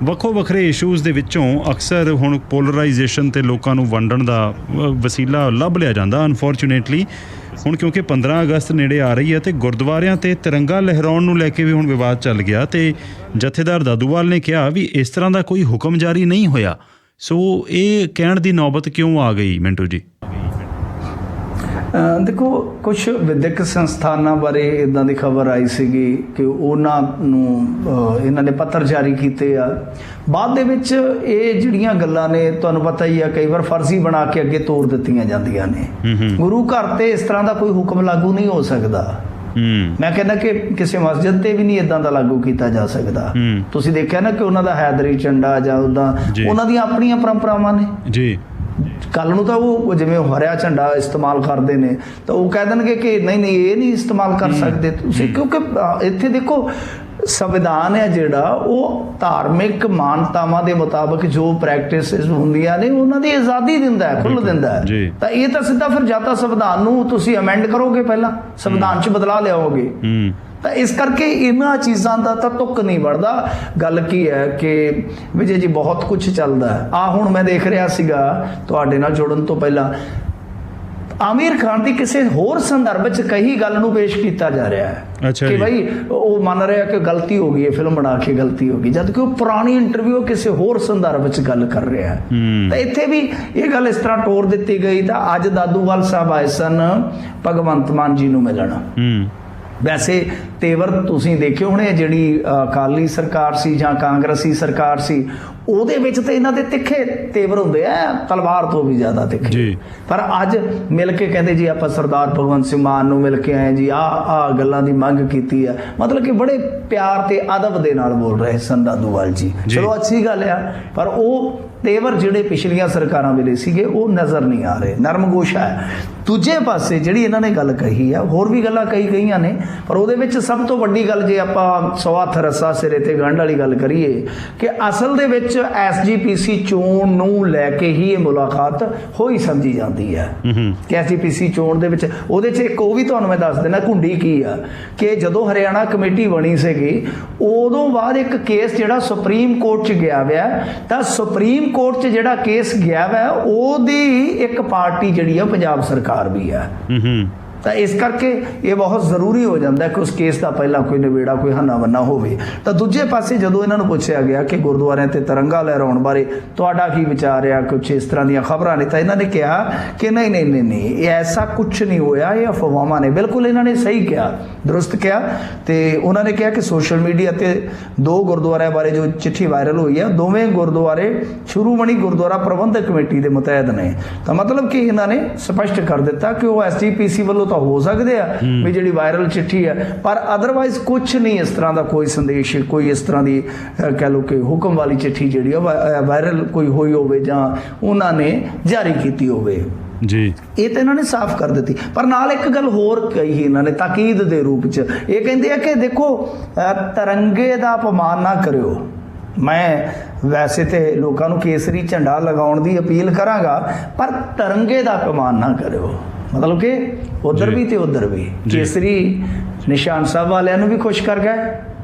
S1: ਵੱਖੋ ਵੱਖਰੇ ਇਸ਼ੂਜ਼ ਦੇ ਵਿੱਚੋਂ ਅਕਸਰ ਹੁਣ ਪੋਲਰਾਈਜੇਸ਼ਨ ਤੇ ਲੋਕਾਂ ਨੂੰ ਵੰਡਣ ਦਾ ਵਸੀਲਾ ਲੱਭ ਲਿਆ ਜਾਂਦਾ। ਅਨਫੋਰਚੂਨੇਟਲੀ ਹੁਣ ਕਿਉਂਕਿ 15 ਅਗਸਤ ਨੇੜੇ ਆ ਰਹੀ ਹੈ ਤੇ ਗੁਰਦੁਆਰਿਆਂ ਤੇ ਤਿਰੰਗਾ ਲਹਿਰਾਉਣ ਨੂੰ ਲੈ ਕੇ ਵੀ ਹੁਣ ਵਿਵਾਦ ਚੱਲ ਗਿਆ, ਤੇ ਜਥੇਦਾਰ ਦਾਦੂਵਾਲ ਨੇ ਕਿਹਾ ਵੀ ਇਸ ਤਰ੍ਹਾਂ ਦਾ ਕੋਈ ਹੁਕਮ ਜਾਰੀ ਨਹੀਂ ਹੋਇਆ। ਸੋ ਇਹ ਕਹਿਣ ਦੀ ਨੌਬਤ ਕਿਉਂ ਆ ਗਈ ਮਿੰਟੂ ਜੀ?
S2: ਦੇਖੋ, ਕੁਝ ਵਿਦਿਅਕ ਸੰਸਥਾਨਾਂ ਬਾਰੇ ਇੱਦਾਂ ਦੀ ਖਬਰ ਆਈ ਸੀਗੀ ਕਿ ਉਹਨਾਂ ਨੂੰ ਇਹਨਾਂ ਨੇ ਪੱਤਰ ਜਾਰੀ ਕੀਤੇ ਆ। ਬਾਅਦ ਦੇ ਵਿੱਚ ਇਹ ਜਿਹੜੀਆਂ ਗੱਲਾਂ ਨੇ ਤੁਹਾਨੂੰ ਪਤਾ ਹੀ ਆ, ਕਈ ਵਾਰ ਫਰਜ਼ੀ ਬਣਾ ਕੇ ਅੱਗੇ ਤੋਰ ਦਿੱਤੀਆਂ ਜਾਂਦੀਆਂ ਨੇ। ਗੁਰੂ ਘਰ ਤੇ ਇਸ ਤਰ੍ਹਾਂ ਦਾ ਕੋਈ ਹੁਕਮ ਲਾਗੂ ਨਹੀਂ ਹੋ ਸਕਦਾ। ਮੈਂ ਕਹਿੰਦਾ ਕਿ ਕਿਸੇ ਮਸਜਿਦ ਤੇ ਵੀ ਨਹੀਂ ਇਦਾਂ ਦਾ ਲਾਗੂ ਕੀਤਾ ਜਾ ਸਕਦਾ। ਤੁਸੀਂ ਦੇਖਿਆ ਨਾ ਕਿ ਉਹਨਾਂ ਦਾ ਹੈਦਰੀ ਝੰਡਾ ਜਾਂ ਉੱਦਾਂ ਉਹਨਾਂ ਦੀਆਂ ਆਪਣੀਆਂ ਪਰੰਪਰਾਵਾਂ ਨੇ ਜੀ। ਕੱਲ ਨੂੰ ਤਾਂ ਉਹ ਜਿਵੇਂ ਹਰਿਆ ਝੰਡਾ ਇਸਤੇਮਾਲ ਕਰਦੇ ਨੇ ਤਾਂ ਉਹ ਕਹਿ ਦੇਣਗੇ ਕਿ ਨਹੀਂ ਇਹ ਨਹੀਂ ਇਸਤੇਮਾਲ ਕਰ ਸਕਦੇ ਤੁਸੀਂ, ਕਿਉਂਕਿ ਇੱਥੇ ਦੇਖੋ ਸੰਵਿਧਾਨ ਹੈ ਜਿਹੜਾ ਉਹ ਧਾਰਮਿਕ ਮਾਨਤਾਵਾਂ ਦੇ ਮੁਤਾਬਕ ਜੋ ਪ੍ਰੈਕਟਿਸਿਸ ਹੁੰਦੀਆਂ ਨੇ ਉਹਨਾਂ ਦੀ ਆਜ਼ਾਦੀ ਦਿੰਦਾ ਹੈ, ਖੁੱਲ੍ਹ ਦਿੰਦਾ ਹੈ। ਤਾਂ ਇਹ ਤਾਂ ਸਿੱਧਾ ਫਿਰ ਜਾਂ ਤਾਂ ਸੰਵਿਧਾਨ ਨੂੰ ਤੁਸੀਂ ਅਮੈਂਡ ਕਰੋਗੇ, ਪਹਿਲਾਂ ਸੰਵਿਧਾਨ 'ਚ ਬਦਲਾਅ ਲਿਆਓਗੇ। ਤਾਂ ਇਸ ਕਰਕੇ ਇਹਨਾਂ ਚੀਜ਼ਾਂ ਦਾ ਤਾਂ ਤੁੱਕ ਨਹੀਂ ਵੜਦਾ। ਗੱਲ ਕੀ ਹੈ ਕਿ ਵਿਜੇ ਜੀ ਬਹੁਤ ਕੁਝ ਚੱਲਦਾ ਹੈ। ਹੁਣ ਮੈਂ ਦੇਖ ਰਿਹਾ ਸੀਗਾ ਤੁਹਾਡੇ ਨਾਲ ਜੁੜਨ ਤੋਂ ਪਹਿਲਾਂ ਆਮਿਰ ਖਾਨ ਦੀ ਕਿਸੇ ਹੋਰ ਸੰਦਰਭ 'ਚ ਕਹੀ ਗੱਲ ਨੂੰ ਪੇਸ਼ ਕੀਤਾ ਜਾ ਰਿਹਾ ਹੈ ਕਿ ਭਾਈ ਉਹ ਮੰਨ ਰਿਹਾ ਕਿ ਗਲਤੀ ਹੋ ਗਈ ਹੈ, ਫਿਲਮ ਬਣਾ ਕੇ ਗਲਤੀ ਹੋ ਗਈ, ਜਦ ਕਿ ਉਹ ਪੁਰਾਣੀ ਇੰਟਰਵਿਊ ਕਿਸੇ ਹੋਰ ਸੰਦਰਭ 'ਚ ਗੱਲ ਕਰ ਰਿਹਾ ਹੈ। ਤਾਂ ਇੱਥੇ ਵੀ ਇਹ ਗੱਲ ਇਸ ਤਰ੍ਹਾਂ ਟੋਰ ਦਿੱਤੀ ਗਈ। ਤਾਂ ਅੱਜ ਦਾਦੂਵਾਲ ਸਾਹਿਬ ਆਏ ਸਨ ਭਗਵੰਤ ਮਾਨ ਜੀ ਨੂੰ ਮਿਲਣ। ਵੈਸੇ ਤੇਵਰ ਤੁਸੀਂ ਦੇਖਿਓ ਹੁਣੇ, ਜਿਹੜੀ ਅਕਾਲੀ ਸਰਕਾਰ ਸੀ ਜਾਂ ਕਾਂਗਰਸੀ ਸਰਕਾਰ ਸੀ ਉਹਦੇ ਵਿੱਚ ਤਾਂ ਇਹਨਾਂ ਦੇ ਤਿੱਖੇ ਤੇਵਰ ਹੁੰਦੇ ਆ, ਤਲਵਾਰ ਤੋਂ ਵੀ ਜ਼ਿਆਦਾ ਤਿੱਖੇ। ਪਰ ਅੱਜ ਮਿਲ ਕੇ ਕਹਿੰਦੇ ਜੀ ਆਪਾਂ ਸਰਦਾਰ ਭਗਵੰਤ ਸਿੰਘ ਮਾਨ ਨੂੰ ਮਿਲ ਕੇ ਆਏ ਜੀ, ਆਹ ਗੱਲਾਂ ਦੀ ਮੰਗ ਕੀਤੀ ਆ, ਮਤਲਬ ਕਿ ਬੜੇ ਪਿਆਰ ਤੇ ਅਦਬ ਦੇ ਨਾਲ ਬੋਲ ਰਹੇ ਸਨ ਦਾਦੂਵਾਲ ਜੀ। ਚਲੋ ਅੱਛੀ ਗੱਲ ਆ, ਪਰ ਉਹ ਤੇਵਰ ਜਿਹੜੇ ਪਿਛਲੀਆਂ ਸਰਕਾਰਾਂ ਵੇਲੇ ਸੀਗੇ ਉਹ ਨਜ਼ਰ ਨਹੀਂ ਆ ਰਹੇ। ਨਰਮਗੋਸ਼ਾ ਹੈ। ਦੂਜੇ ਪਾਸੇ ਜਿਹੜੀ ਇਹਨਾਂ ਨੇ ਗੱਲ ਕਹੀ ਆ, ਹੋਰ ਵੀ ਗੱਲਾਂ ਕਈ ਗਈਆਂ ਨੇ, ਪਰ ਉਹਦੇ ਵਿੱਚ ਸਭ ਤੋਂ ਵੱਡੀ ਗੱਲ ਜੇ ਆਪਾਂ ਸਵਾ ਰੱਸਾ ਸਿਰੇ ਤੇ ਗੰਢ ਵਾਲੀ ਗੱਲ ਕਰੀਏ ਕਿ ਅਸਲ ਦੇ ਵਿੱਚ SGPC ਚੋਣ ਨੂੰ ਲੈ ਕੇ ਹੀ ਇਹ ਮੁਲਾਕਾਤ ਹੋਈ ਸਮਝੀ ਜਾਂਦੀ ਹੈ ਕਿ SGPC ਚੋਣ ਦੇ ਵਿੱਚ ਉਹਦੇ 'ਚ ਇੱਕ ਉਹ ਵੀ ਤੁਹਾਨੂੰ ਮੈਂ ਦੱਸ ਦੇਣਾ ਘੁੰਡੀ ਕੀ ਆ ਕਿ ਜਦੋਂ ਹਰਿਆਣਾ ਕਮੇਟੀ ਬਣੀ ਸੀਗੀ ਉਦੋਂ ਬਾਅਦ ਇੱਕ ਕੇਸ ਜਿਹੜਾ ਸੁਪਰੀਮ ਕੋਰਟ 'ਚ ਗਿਆ ਵਾ, ਤਾਂ ਸੁਪਰੀਮ ਕੋਰਟ 'ਚ ਜਿਹੜਾ ਕੇਸ ਗਿਆ ਵਾ ਉਹਦੀ ਇੱਕ ਪਾਰਟੀ ਜਿਹੜੀ ਆ ਪੰਜਾਬ ਸਰਕਾਰ ਵੀ ਆ। ਤਾਂ ਇਸ ਕਰਕੇ ਇਹ ਬਹੁਤ ਜ਼ਰੂਰੀ ਹੋ ਜਾਂਦਾ ਕਿ ਉਸ ਕੇਸ ਦਾ ਪਹਿਲਾਂ ਕੋਈ ਨਿਬੇੜਾ, ਕੋਈ ਹੰਨਾ ਬੰਨਾ ਹੋਵੇ। ਤਾਂ ਦੂਜੇ ਪਾਸੇ ਜਦੋਂ ਇਹਨਾਂ ਨੂੰ ਪੁੱਛਿਆ ਗਿਆ ਕਿ ਗੁਰਦੁਆਰਿਆਂ ਤੇ ਤਿਰੰਗਾ ਲਹਿਰਾਉਣ ਬਾਰੇ ਤੁਹਾਡਾ ਕੀ ਵਿਚਾਰ ਆ, ਕੁਛ ਇਸ ਤਰ੍ਹਾਂ ਦੀਆਂ ਖਬਰਾਂ ਨੇ, ਤਾਂ ਇਹਨਾਂ ਨੇ ਕਿਹਾ ਕਿ ਨਹੀਂ ਇਹ ਐਸਾ ਕੁਛ ਨਹੀਂ ਹੋਇਆ, ਇਹ ਅਫਵਾਹਾਂ ਨੇ। ਬਿਲਕੁਲ ਇਹਨਾਂ ਨੇ ਸਹੀ ਕਿਹਾ, ਦਰੁਸਤ ਕਿਹਾ। ਤੇ ਉਹਨਾਂ ਨੇ ਕਿਹਾ ਕਿ ਸੋਸ਼ਲ ਮੀਡੀਆ ਤੇ 2 ਗੁਰਦੁਆਰਿਆਂ ਬਾਰੇ ਜੋ ਚਿੱਠੀ ਵਾਇਰਲ ਹੋਈ ਆ, ਦੋਵੇਂ ਗੁਰਦੁਆਰੇ ਸ਼੍ਰੋਮਣੀ ਗੁਰਦੁਆਰਾ ਪ੍ਰਬੰਧਕ ਕਮੇਟੀ ਦੇ ਮੁਤਹਿਦ ਨੇ। ਤਾਂ ਮਤਲਬ ਕਿ ਇਹਨਾਂ ਨੇ ਸਪਸ਼ਟ ਕਰ ਦਿੱਤਾ ਕਿ ਉਹ SGPC ਵੱਲੋਂ ਤਾਂ ਹੋ ਸਕਦੇ ਆ ਵੀ ਜਿਹੜੀ ਵਾਇਰਲ ਚਿੱਠੀ ਹੈ, ਪਰ ਅਦਰਵਾਈਜ਼ ਕੁਝ ਨਹੀਂ ਇਸ ਤਰ੍ਹਾਂ ਦਾ ਕੋਈ ਸੰਦੇਸ਼, ਕੋਈ ਇਸ ਤਰ੍ਹਾਂ ਦੀ ਕਹਿ ਲਓ ਕਿ ਹੁਕਮ ਵਾਲੀ ਚਿੱਠੀ ਜਿਹੜੀ ਆ ਵਾਇਰਲ ਕੋਈ ਹੋਈ ਹੋਵੇ ਜਾਂ ਉਹਨਾਂ ਨੇ ਜਾਰੀ ਕੀਤੀ ਹੋਵੇ ਜੀ। ਇਹ ਤਾਂ ਇਹਨਾਂ ਨੇ ਸਾਫ਼ ਕਰ ਦਿੱਤੀ। ਪਰ ਨਾਲ ਇੱਕ ਗੱਲ ਹੋਰ ਕਹੀ ਇਹਨਾਂ ਨੇ ਤਾਕੀਦ ਦੇ ਰੂਪ 'ਚ, ਇਹ ਕਹਿੰਦੇ ਆ ਕਿ ਦੇਖੋ ਤਿਰੰਗੇ ਦਾ ਅਪਮਾਨ ਨਾ ਕਰਿਓ। ਮੈਂ ਵੈਸੇ ਤੇ ਲੋਕਾਂ ਨੂੰ ਕੇਸਰੀ ਝੰਡਾ ਲਗਾਉਣ ਦੀ ਅਪੀਲ ਕਰਾਂਗਾ, ਪਰ ਤਿਰੰਗੇ ਦਾ ਅਪਮਾਨ ਨਾ ਕਰਿਓ। ਮਤਲਬ ਕਿ ਉਧਰ ਵੀ ਤੇ ਉਧਰ ਵੀ ਕੇਸਰੀ ਨਿਸ਼ਾਨ ਸਾਹਿਬ ਵਾਲਿਆਂ ਨੂੰ ਵੀ ਖੁਸ਼ ਕਰ ਗਏ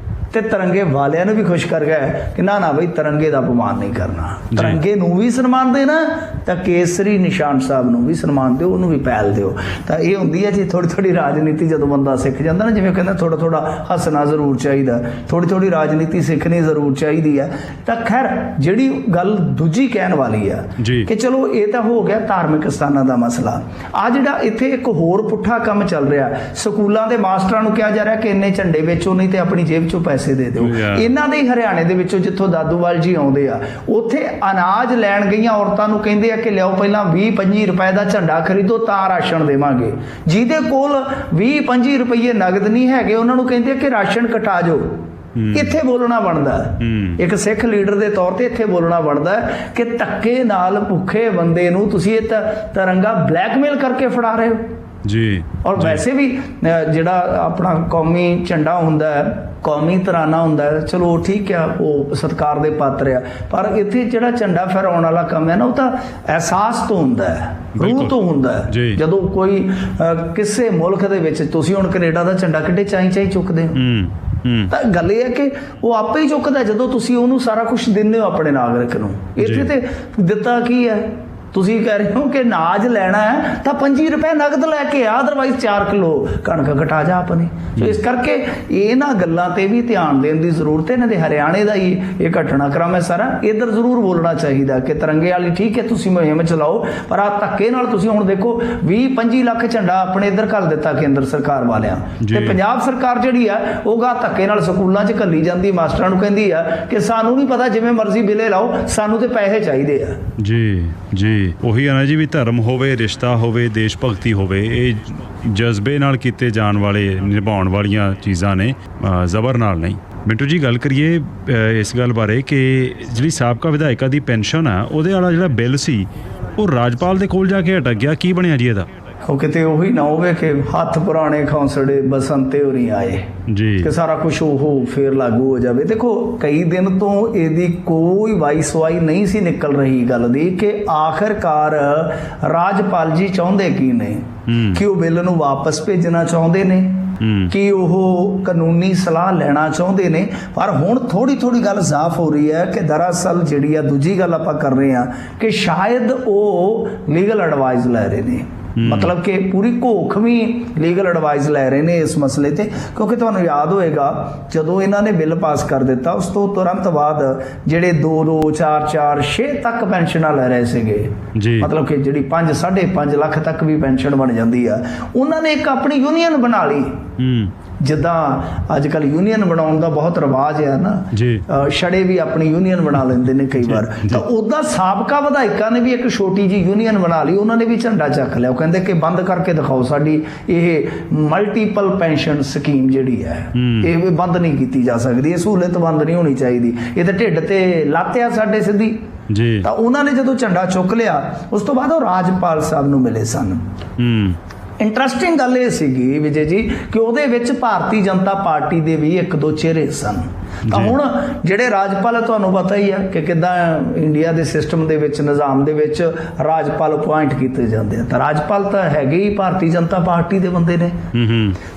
S2: ਤੇ ਤਿਰੰਗੇ ਵਾਲਿਆਂ ਨੂੰ ਵੀ ਖੁਸ਼ ਕਰ ਗਏ ਕਿ ਨਾ ਬਈ ਤਿਰੰਗੇ ਦਾ ਅਪਮਾਨ ਨਹੀਂ ਕਰਨਾ, ਤਿਰੰਗੇ ਨੂੰ ਵੀ ਸਨਮਾਨ ਦੇਣਾ ਤਾਂ ਕੇਸਰੀ ਨਿਸ਼ਾਨ ਸਾਹਿਬ ਨੂੰ ਵੀ ਸਨਮਾਨ ਦਿਓ, ਉਹਨੂੰ ਵੀ ਪਹਿਲ ਦਿਓ। ਤਾਂ ਇਹ ਹੁੰਦੀ ਹੈ ਜੀ ਥੋੜੀ ਰਾਜਨੀਤੀ ਜਦੋਂ ਬੰਦਾ ਸਿੱਖ ਜਾਂਦਾ ਨਾ, ਜਿਵੇਂ ਕਹਿੰਦਾ ਥੋੜਾ ਹੱਸਣਾ ਜ਼ਰੂਰ ਚਾਹੀਦਾ, ਥੋੜੀ ਰਾਜਨੀਤੀ ਸਿੱਖਣੀ ਜ਼ਰੂਰ ਚਾਹੀਦੀ ਹੈ। ਤਾਂ ਖੈਰ ਜਿਹੜੀ ਗੱਲ ਦੂਜੀ ਕਹਿਣ ਵਾਲੀ ਆ ਕਿ ਚਲੋ ਇਹ ਤਾਂ ਹੋ ਗਿਆ ਧਾਰਮਿਕ ਸਥਾਨਾਂ ਦਾ ਮਸਲਾ। ਆ ਜਿਹੜਾ ਇੱਥੇ ਇੱਕ ਹੋਰ ਪੁੱਠਾ ਕੰਮ ਚੱਲ ਰਿਹਾ, ਸਕੂਲਾਂ ਦੇ ਮਾਸਟਰਾਂ ਨੂੰ ਕਿਹਾ ਜਾ ਰਿਹਾ ਕਿ ਇੰਨੇ ਝੰਡੇ ਵੇਚੋ ਨਹੀਂ ਤੇ ਆਪਣੀ ਜੇਬ ਚੋਂ ਪੈਸੇ ਪੈਸੇ ਦੇ ਦਿਓ। ਇਹਨਾਂ ਦੇ ਹੀ ਹਰਿਆਣੇ ਦੇ ਵਿੱਚੋਂ ਜਿੱਥੋਂ ਦਾਦੂਵਾਲ ਜੀ ਆਉਂਦੇ ਆ, ਉੱਥੇ ਅਨਾਜ ਲੈਣ ਗਈਆਂ ਔਰਤਾਂ ਨੂੰ ਕਹਿੰਦੇ ਆ ਕਿ ਲਿਆਓ ਪਹਿਲਾਂ 20-25 ਰੁਪਏ ਦਾ ਝੰਡਾ ਖਰੀਦੋ ਤਾਂ ਰਾਸ਼ਨ ਦੇਵਾਂਗੇ। ਜਿਹਦੇ ਕੋਲ 20-25 ਰੁਪਏ ਨਗਦ ਨਹੀਂ ਹੈਗੇ ਉਹਨਾਂ ਨੂੰ ਕਹਿੰਦੇ ਆ ਕਿ ਰਾਸ਼ਨ ਕਟਾ ਜਾਓ। ਇੱਥੇ ਬੋਲਣਾ ਬਣਦਾ, ਇੱਕ ਸਿੱਖ ਲੀਡਰ ਦੇ ਤੌਰ ਤੇ ਇੱਥੇ ਬੋਲਣਾ ਬਣਦਾ ਕਿ ਧੱਕੇ ਨਾਲ ਭੁੱਖੇ ਬੰਦੇ ਨੂੰ ਤੁਸੀਂ ਇਹ ਤਿਰੰਗਾ ਬਲੈਕਮੇਲ ਕਰਕੇ ਫੜਾ ਰਹੇ ਹੋ ਜੀ। ਔਰ ਵੈਸੇ ਵੀ ਜਿਹੜਾ ਆਪਣਾ ਕੌਮੀ ਝੰਡਾ ਹੁੰਦਾ ਹੈ, ਕੌਮੀ ਤਰਾਨਾ ਹੁੰਦਾ ਹੈ, ਚਲੋ ਠੀਕ ਆ, ਉਹ ਸਤਿਕਾਰ ਦੇ ਪਾਤਰ ਆ, ਪਰ ਇੱਥੇ ਜਿਹੜਾ ਝੰਡਾ ਫਹਿਰਾਉਣ ਵਾਲਾ ਕੰਮ ਹੈ ਨਾ, ਉਹ ਤਾਂ ਅਹਿਸਾਸ ਤੋਂ ਹੁੰਦਾ ਹੈ, ਰੂਹ ਤੋਂ ਹੁੰਦਾ ਹੈ। ਜਦੋਂ ਕੋਈ ਕਿਸੇ ਮੁਲਕ ਦੇ ਵਿੱਚ, ਤੁਸੀਂ ਹੁਣ ਕੈਨੇਡਾ ਦਾ ਝੰਡਾ ਕਿੱਡੇ ਚਾਈ ਚੁੱਕਦੇ ਹੋ, ਤਾਂ ਗੱਲ ਇਹ ਹੈ ਕਿ ਉਹ ਆਪੇ ਹੀ ਚੁੱਕਦਾ ਜਦੋਂ ਤੁਸੀਂ ਉਹਨੂੰ ਸਾਰਾ ਕੁਝ ਦਿੰਦੇ ਹੋ ਆਪਣੇ ਨਾਗਰਿਕ ਨੂੰ। ਇੱਥੇ ਤੇ ਦਿੱਤਾ ਕੀ ਹੈ, ਤੁਸੀਂ ਕਹਿ ਰਹੇ ਹੋ ਕਿ ਅਨਾਜ ਲੈਣਾ ਹੈ ਤਾਂ 25 ਰੁਪਏ ਨਗਦ ਲੈ ਕੇ ਆ, ਅਦਰਵਾਈਜ਼ 4 ਕਿਲੋ ਕਣਕ ਘਟਾ ਜਾ ਆਪਣੀ। ਸੋ ਇਸ ਕਰਕੇ ਇਹਨਾਂ ਗੱਲਾਂ ਤੇ ਵੀ ਧਿਆਨ ਦੇਣ ਦੀ ਜ਼ਰੂਰਤ ਹੈ। ਇਹਨਾਂ ਦੇ ਹਰਿਆਣੇ ਦਾ ਹੀ ਇਹ ਘਟਨਾਕ੍ਰਮ ਹੈ ਸਾਰਾ, ਇੱਧਰ ਜ਼ਰੂਰ ਬੋਲਣਾ ਚਾਹੀਦਾ ਕਿ ਤਿਰੰਗੇ ਵਾਲੀ ਠੀਕ ਹੈ ਤੁਸੀਂ ਮੁਹਿੰਮ ਚਲਾਓ, ਪਰ ਆ ਧੱਕੇ ਨਾਲ ਤੁਸੀਂ ਹੁਣ ਦੇਖੋ 20-25 ਲੱਖ ਝੰਡਾ ਆਪਣੇ ਇੱਧਰ ਘੱਲ ਦਿੱਤਾ ਕੇਂਦਰ ਸਰਕਾਰ ਵਾਲਿਆਂ, ਤੇ ਪੰਜਾਬ ਸਰਕਾਰ ਜਿਹੜੀ ਆ ਉਹ ਗਾ ਧੱਕੇ ਨਾਲ ਸਕੂਲਾਂ 'ਚ ਘੱਲੀ ਜਾਂਦੀ, ਮਾਸਟਰਾਂ ਨੂੰ ਕਹਿੰਦੀ ਆ ਕਿ ਸਾਨੂੰ ਨਹੀਂ ਪਤਾ, ਜਿਵੇਂ ਮਰਜ਼ੀ ਬਿੱਲੇ ਲਾਓ, ਸਾਨੂੰ ਤੇ ਪੈਸੇ ਚਾਹੀਦੇ ਆ।
S1: ਜੀ ਉਹੀ ਹੈ ਨਾ ਜੀ, ਵੀ ਧਰਮ ਹੋਵੇ, ਰਿਸ਼ਤਾ ਹੋਵੇ, ਦੇਸ਼ ਭਗਤੀ ਹੋਵੇ, ਇਹ ਜਜ਼ਬੇ ਨਾਲ ਕੀਤੇ ਜਾਣ ਵਾਲੇ, ਨਿਭਾਉਣ ਵਾਲੀਆਂ ਚੀਜ਼ਾਂ ਨੇ, ਜ਼ਬਰ ਨਾਲ ਨਹੀਂ। ਮਿੰਟੂ ਜੀ ਗੱਲ ਕਰੀਏ ਇਸ ਗੱਲ ਬਾਰੇ ਕਿ ਜਿਹੜੀ ਸਾਬਕਾ ਵਿਧਾਇਕਾ ਦੀ ਪੈਨਸ਼ਨ ਆ, ਉਹਦੇ ਵਾਲਾ ਜਿਹੜਾ ਬਿੱਲ ਸੀ ਉਹ ਰਾਜਪਾਲ ਦੇ ਕੋਲ ਜਾ ਕੇ ਅਟਕ ਗਿਆ, ਕੀ ਬਣਿਆ ਜੀ ਇਹਦਾ?
S2: ਉਹ ਕਿਤੇ ਉਹੀ ਨਾ ਹੋਵੇ ਕਿ ਹੱਥ ਪੁਰਾਣੇ ਖੌਂਸੜੇ ਬਸੰਤੇ ਹੋਰੀ ਆਏ ਜੀ, ਕਿ ਸਾਰਾ ਕੁਝ ਉਹ ਫੇਰ ਲਾਗੂ ਹੋ ਜਾਵੇ। ਦੇਖੋ ਕਈ ਦਿਨ ਤੋਂ ਇਹਦੀ ਕੋਈ ਵਾਈ ਨਹੀਂ ਸੀ ਨਿਕਲ ਰਹੀ ਗੱਲ ਦੀ ਕਿ ਆਖਰਕਾਰ ਰਾਜਪਾਲ ਜੀ ਚਾਹੁੰਦੇ ਕੀ ਨੇ, ਕਿ ਉਹ ਬਿੱਲ ਨੂੰ ਵਾਪਸ ਭੇਜਣਾ ਚਾਹੁੰਦੇ ਨੇ, ਕਿ ਉਹ ਕਾਨੂੰਨੀ ਸਲਾਹ ਲੈਣਾ ਚਾਹੁੰਦੇ ਨੇ। ਪਰ ਹੁਣ ਥੋੜੀ ਗੱਲ ਸਾਫ਼ ਹੋ ਰਹੀ ਹੈ ਕਿ ਦਰਅਸਲ ਜਿਹੜੀ ਆ ਦੂਜੀ ਗੱਲ ਆਪਾਂ ਕਰ ਰਹੇ ਹਾਂ ਕਿ ਸ਼ਾਇਦ ਉਹ ਲੀਗਲ ਐਡਵਾਈਸ ਲੈ ਰਹੇ ਨੇ, ਮਤਲਬ ਕਿ ਪੂਰੀ ਘੋਖਵੀਂ ਲੀਗਲ ਐਡਵਾਈਸ ਲੈ ਰਹੇ ਨੇ ਇਸ ਮਸਲੇ ਤੇ। ਕਿਉਂਕਿ ਤੁਹਾਨੂੰ ਯਾਦ ਹੋਏਗਾ ਜਦੋਂ ਇਹਨਾਂ ਨੇ ਬਿੱਲ ਪਾਸ ਕਰ ਦਿੱਤਾ, ਉਸ ਤੋਂ ਤੁਰੰਤ ਬਾਅਦ ਜਿਹੜੇ 2-2, 4-4, 6 ਤੱਕ ਪੈਨਸ਼ਨਾਂ ਲੈ ਰਹੇ ਸੀਗੇ, ਮਤਲਬ ਕਿ ਜਿਹੜੀ 5-5.5 ਲੱਖ ਤੱਕ ਵੀ ਪੈਨਸ਼ਨ ਬਣ ਜਾਂਦੀ ਆ, ਉਹਨਾਂ ਨੇ ਇੱਕ ਆਪਣੀ ਯੂਨੀਅਨ ਬਣਾ ਲਈ। ਜਿੱਦਾਂ ਅੱਜ ਕੱਲ੍ਹ ਯੂਨੀਅਨ ਬਣਾਉਣ ਦਾ ਬਹੁਤ ਰਿਵਾਜ ਹੈ ਨਾ, ਛੜੇ ਵੀ ਆਪਣੀ ਯੂਨੀਅਨ ਬਣਾ ਲੈਂਦੇ ਨੇ ਕਈ ਵਾਰ, ਤਾਂ ਉੱਦਾਂ ਸਾਬਕਾ ਵਿਧਾਇਕਾਂ ਨੇ ਵੀ ਇੱਕ ਛੋਟੀ ਜਿਹੀ ਯੂਨੀਅਨ ਬਣਾ ਲਈ। ਉਹਨਾਂ ਨੇ ਵੀ ਝੰਡਾ ਚੱਕ ਲਿਆ, ਉਹ ਕਹਿੰਦੇ ਕਿ ਬੰਦ ਕਰਕੇ ਦਿਖਾਓ ਸਾਡੀ ਇਹ ਮਲਟੀਪਲ ਪੈਨਸ਼ਨ ਸਕੀਮ ਜਿਹੜੀ ਹੈ, ਇਹ ਬੰਦ ਨਹੀਂ ਕੀਤੀ ਜਾ ਸਕਦੀ, ਇਹ ਸਹੂਲਤ ਬੰਦ ਨਹੀਂ ਹੋਣੀ ਚਾਹੀਦੀ, ਇਹ ਤਾਂ ਢਿੱਡ ਤੇ ਲੱਤ ਆ ਸਾਡੇ ਸਿੱਧੀ। ਤਾਂ ਉਹਨਾਂ ਨੇ ਜਦੋਂ ਝੰਡਾ ਚੁੱਕ ਲਿਆ, ਉਸ ਤੋਂ ਬਾਅਦ ਉਹ ਰਾਜਪਾਲ ਸਾਹਿਬ ਨੂੰ ਮਿਲੇ ਸਨ। ਇੰਟਰਸਟਿੰਗ ਗੱਲ ਇਹ ਸੀਗੀ ਵਿਜੇ ਜੀ ਕਿ ਉਹਦੇ ਵਿੱਚ ਭਾਰਤੀ ਜਨਤਾ ਪਾਰਟੀ ਦੇ ਵੀ 1-2 ਚਿਹਰੇ ਸਨ। ਤਾਂ ਹੁਣ ਜਿਹੜੇ ਰਾਜਪਾਲ, ਤੁਹਾਨੂੰ ਪਤਾ ਹੀ ਆ ਕਿ ਕਿੱਦਾਂ ਇੰਡੀਆ ਦੇ ਸਿਸਟਮ ਦੇ ਵਿੱਚ, ਨਿਜ਼ਾਮ ਦੇ ਵਿੱਚ ਰਾਜਪਾਲ ਅਪੁਆਇੰਟ ਕੀਤੇ ਜਾਂਦੇ ਆ, ਤਾਂ ਰਾਜਪਾਲ ਤਾਂ ਹੈਗੇ ਹੀ ਭਾਰਤੀ ਜਨਤਾ ਪਾਰਟੀ ਦੇ ਬੰਦੇ ਨੇ।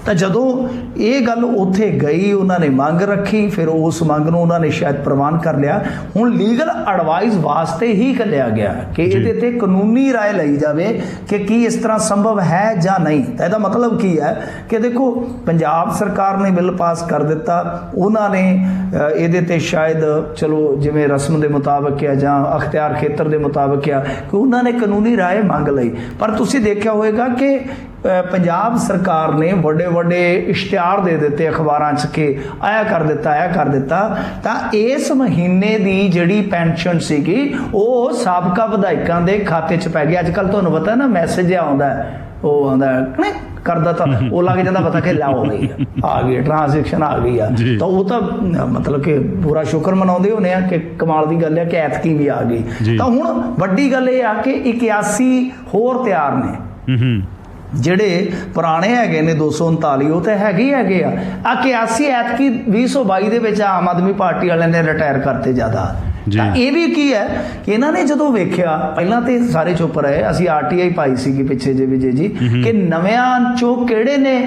S2: ਤਾਂ ਜਦੋਂ ਇਹ ਗੱਲ ਉੱਥੇ ਗਈ, ਉਹਨਾਂ ਨੇ ਮੰਗ ਰੱਖੀ, ਫਿਰ ਉਸ ਮੰਗ ਨੂੰ ਉਹਨਾਂ ਨੇ ਸ਼ਾਇਦ ਪ੍ਰਵਾਨ ਕਰ ਲਿਆ। ਹੁਣ ਲੀਗਲ ਐਡਵਾਈਸ ਵਾਸਤੇ ਹੀ ਘੱਲਿਆ ਗਿਆ ਕਿ ਇਹਦੇ ਤੇ ਕਾਨੂੰਨੀ ਰਾਏ ਲਈ ਜਾਵੇ ਕਿ ਕੀ ਇਸ ਤਰ੍ਹਾਂ ਸੰਭਵ ਹੈ ਜਾਂ ਨਹੀਂ। ਤਾਂ ਇਹਦਾ ਮਤਲਬ ਕੀ ਹੈ ਕਿ ਦੇਖੋ ਪੰਜਾਬ ਸਰਕਾਰ ਨੇ ਬਿੱਲ ਪਾਸ ਕਰ ਦਿੱਤਾ, ਉਹਨਾਂ ਨੇ ਇਹਦੇ ਤੇ ਸ਼ਾਇਦ ਚਲੋ ਜਿਵੇਂ ਰਸਮ ਦੇ ਮੁਤਾਬਕ ਆ ਜਾਂ ਅਖਤਿਆਰ ਖੇਤਰ ਦੇ ਮੁਤਾਬਕ ਆ ਕਿ ਉਹਨਾਂ ਨੇ ਕਾਨੂੰਨੀ ਰਾਏ ਮੰਗ ਲਈ। ਪਰ ਤੁਸੀਂ ਦੇਖਿਆ ਹੋਵੇਗਾ ਕਿ ਪੰਜਾਬ ਸਰਕਾਰ ਨੇ ਵੱਡੇ ਇਸ਼ਤਿਹਾਰ ਦੇ ਦਿੱਤੇ ਅਖਬਾਰਾਂ 'ਚ ਕਿ ਆਇਆ ਕਰ ਦਿੱਤਾ। ਤਾਂ ਇਸ ਮਹੀਨੇ ਦੀ ਜਿਹੜੀ ਪੈਨਸ਼ਨ ਸੀਗੀ ਉਹ ਸਾਬਕਾ ਵਿਧਾਇਕਾਂ ਦੇ ਖਾਤੇ 'ਚ ਪੈ ਗਈ। ਅੱਜ ਕੱਲ੍ਹ ਤੁਹਾਨੂੰ ਪਤਾ ਨਾ ਮੈਸੇਜ ਆਉਂਦਾ, ਉਹ ਆਉਂਦਾ ਕਰਦਾ ਤਾਂ ਉਹ ਲੱਗ ਜਾਂਦਾ ਪਤਾ ਕਿ ਲਾਓ ਗਈ ਆ ਗਈ, ਟ੍ਰਾਂਜੈਕਸ਼ਨ ਆ ਗਈ ਆ, ਤਾਂ ਉਹ ਤਾਂ ਮਤਲਬ ਕਿ ਪੂਰਾ ਸ਼ੁਕਰ ਮਨਾਉਂਦੇ ਹੋਣੇ ਆ ਕਿ ਕਮਾਲ ਦੀ ਗੱਲ ਹੈ ਕਿ ਐਤਕੀ ਵੀ ਆ ਗਈ। ਤਾਂ ਹੁਣ ਵੱਡੀ ਗੱਲ ਇਹ ਆ ਕਿ 81 ਹੋਰ ਤਿਆਰ ਨੇ, ਜਿਹੜੇ ਪੁਰਾਣੇ ਹੈਗੇ ਨੇ 239 ਉਹ ਤਾਂ ਹੈਗੇ ਆ 81 ਐਤਕੀ 2022 ਦੇ ਵਿੱਚ ਆਮ ਆਦਮੀ ਪਾਰਟੀ ਵਾਲਿਆਂ ਨੇ ਰਿਟਾਇਰ ਕਰਤੇ ਜ਼ਿਆਦਾ। ਤਾਂ ਇਹ ਵੀ ਕੀ ਹੈ ਕਿ ਇਹਨਾਂ ਨੇ ਜਦੋਂ ਵੇਖਿਆ, ਪਹਿਲਾਂ ਤੇ ਸਾਰੇ ਚੁੱਪ ਰਹੇ, ਅਸੀਂ RTI ਪਾਈ ਸੀਗੀ ਪਿੱਛੇ ਜੇ ਵਿਜੇ ਜੀ ਕਿ ਨਵਿਆਂ ਚੋਂ ਕਿਹੜੇ ਨੇ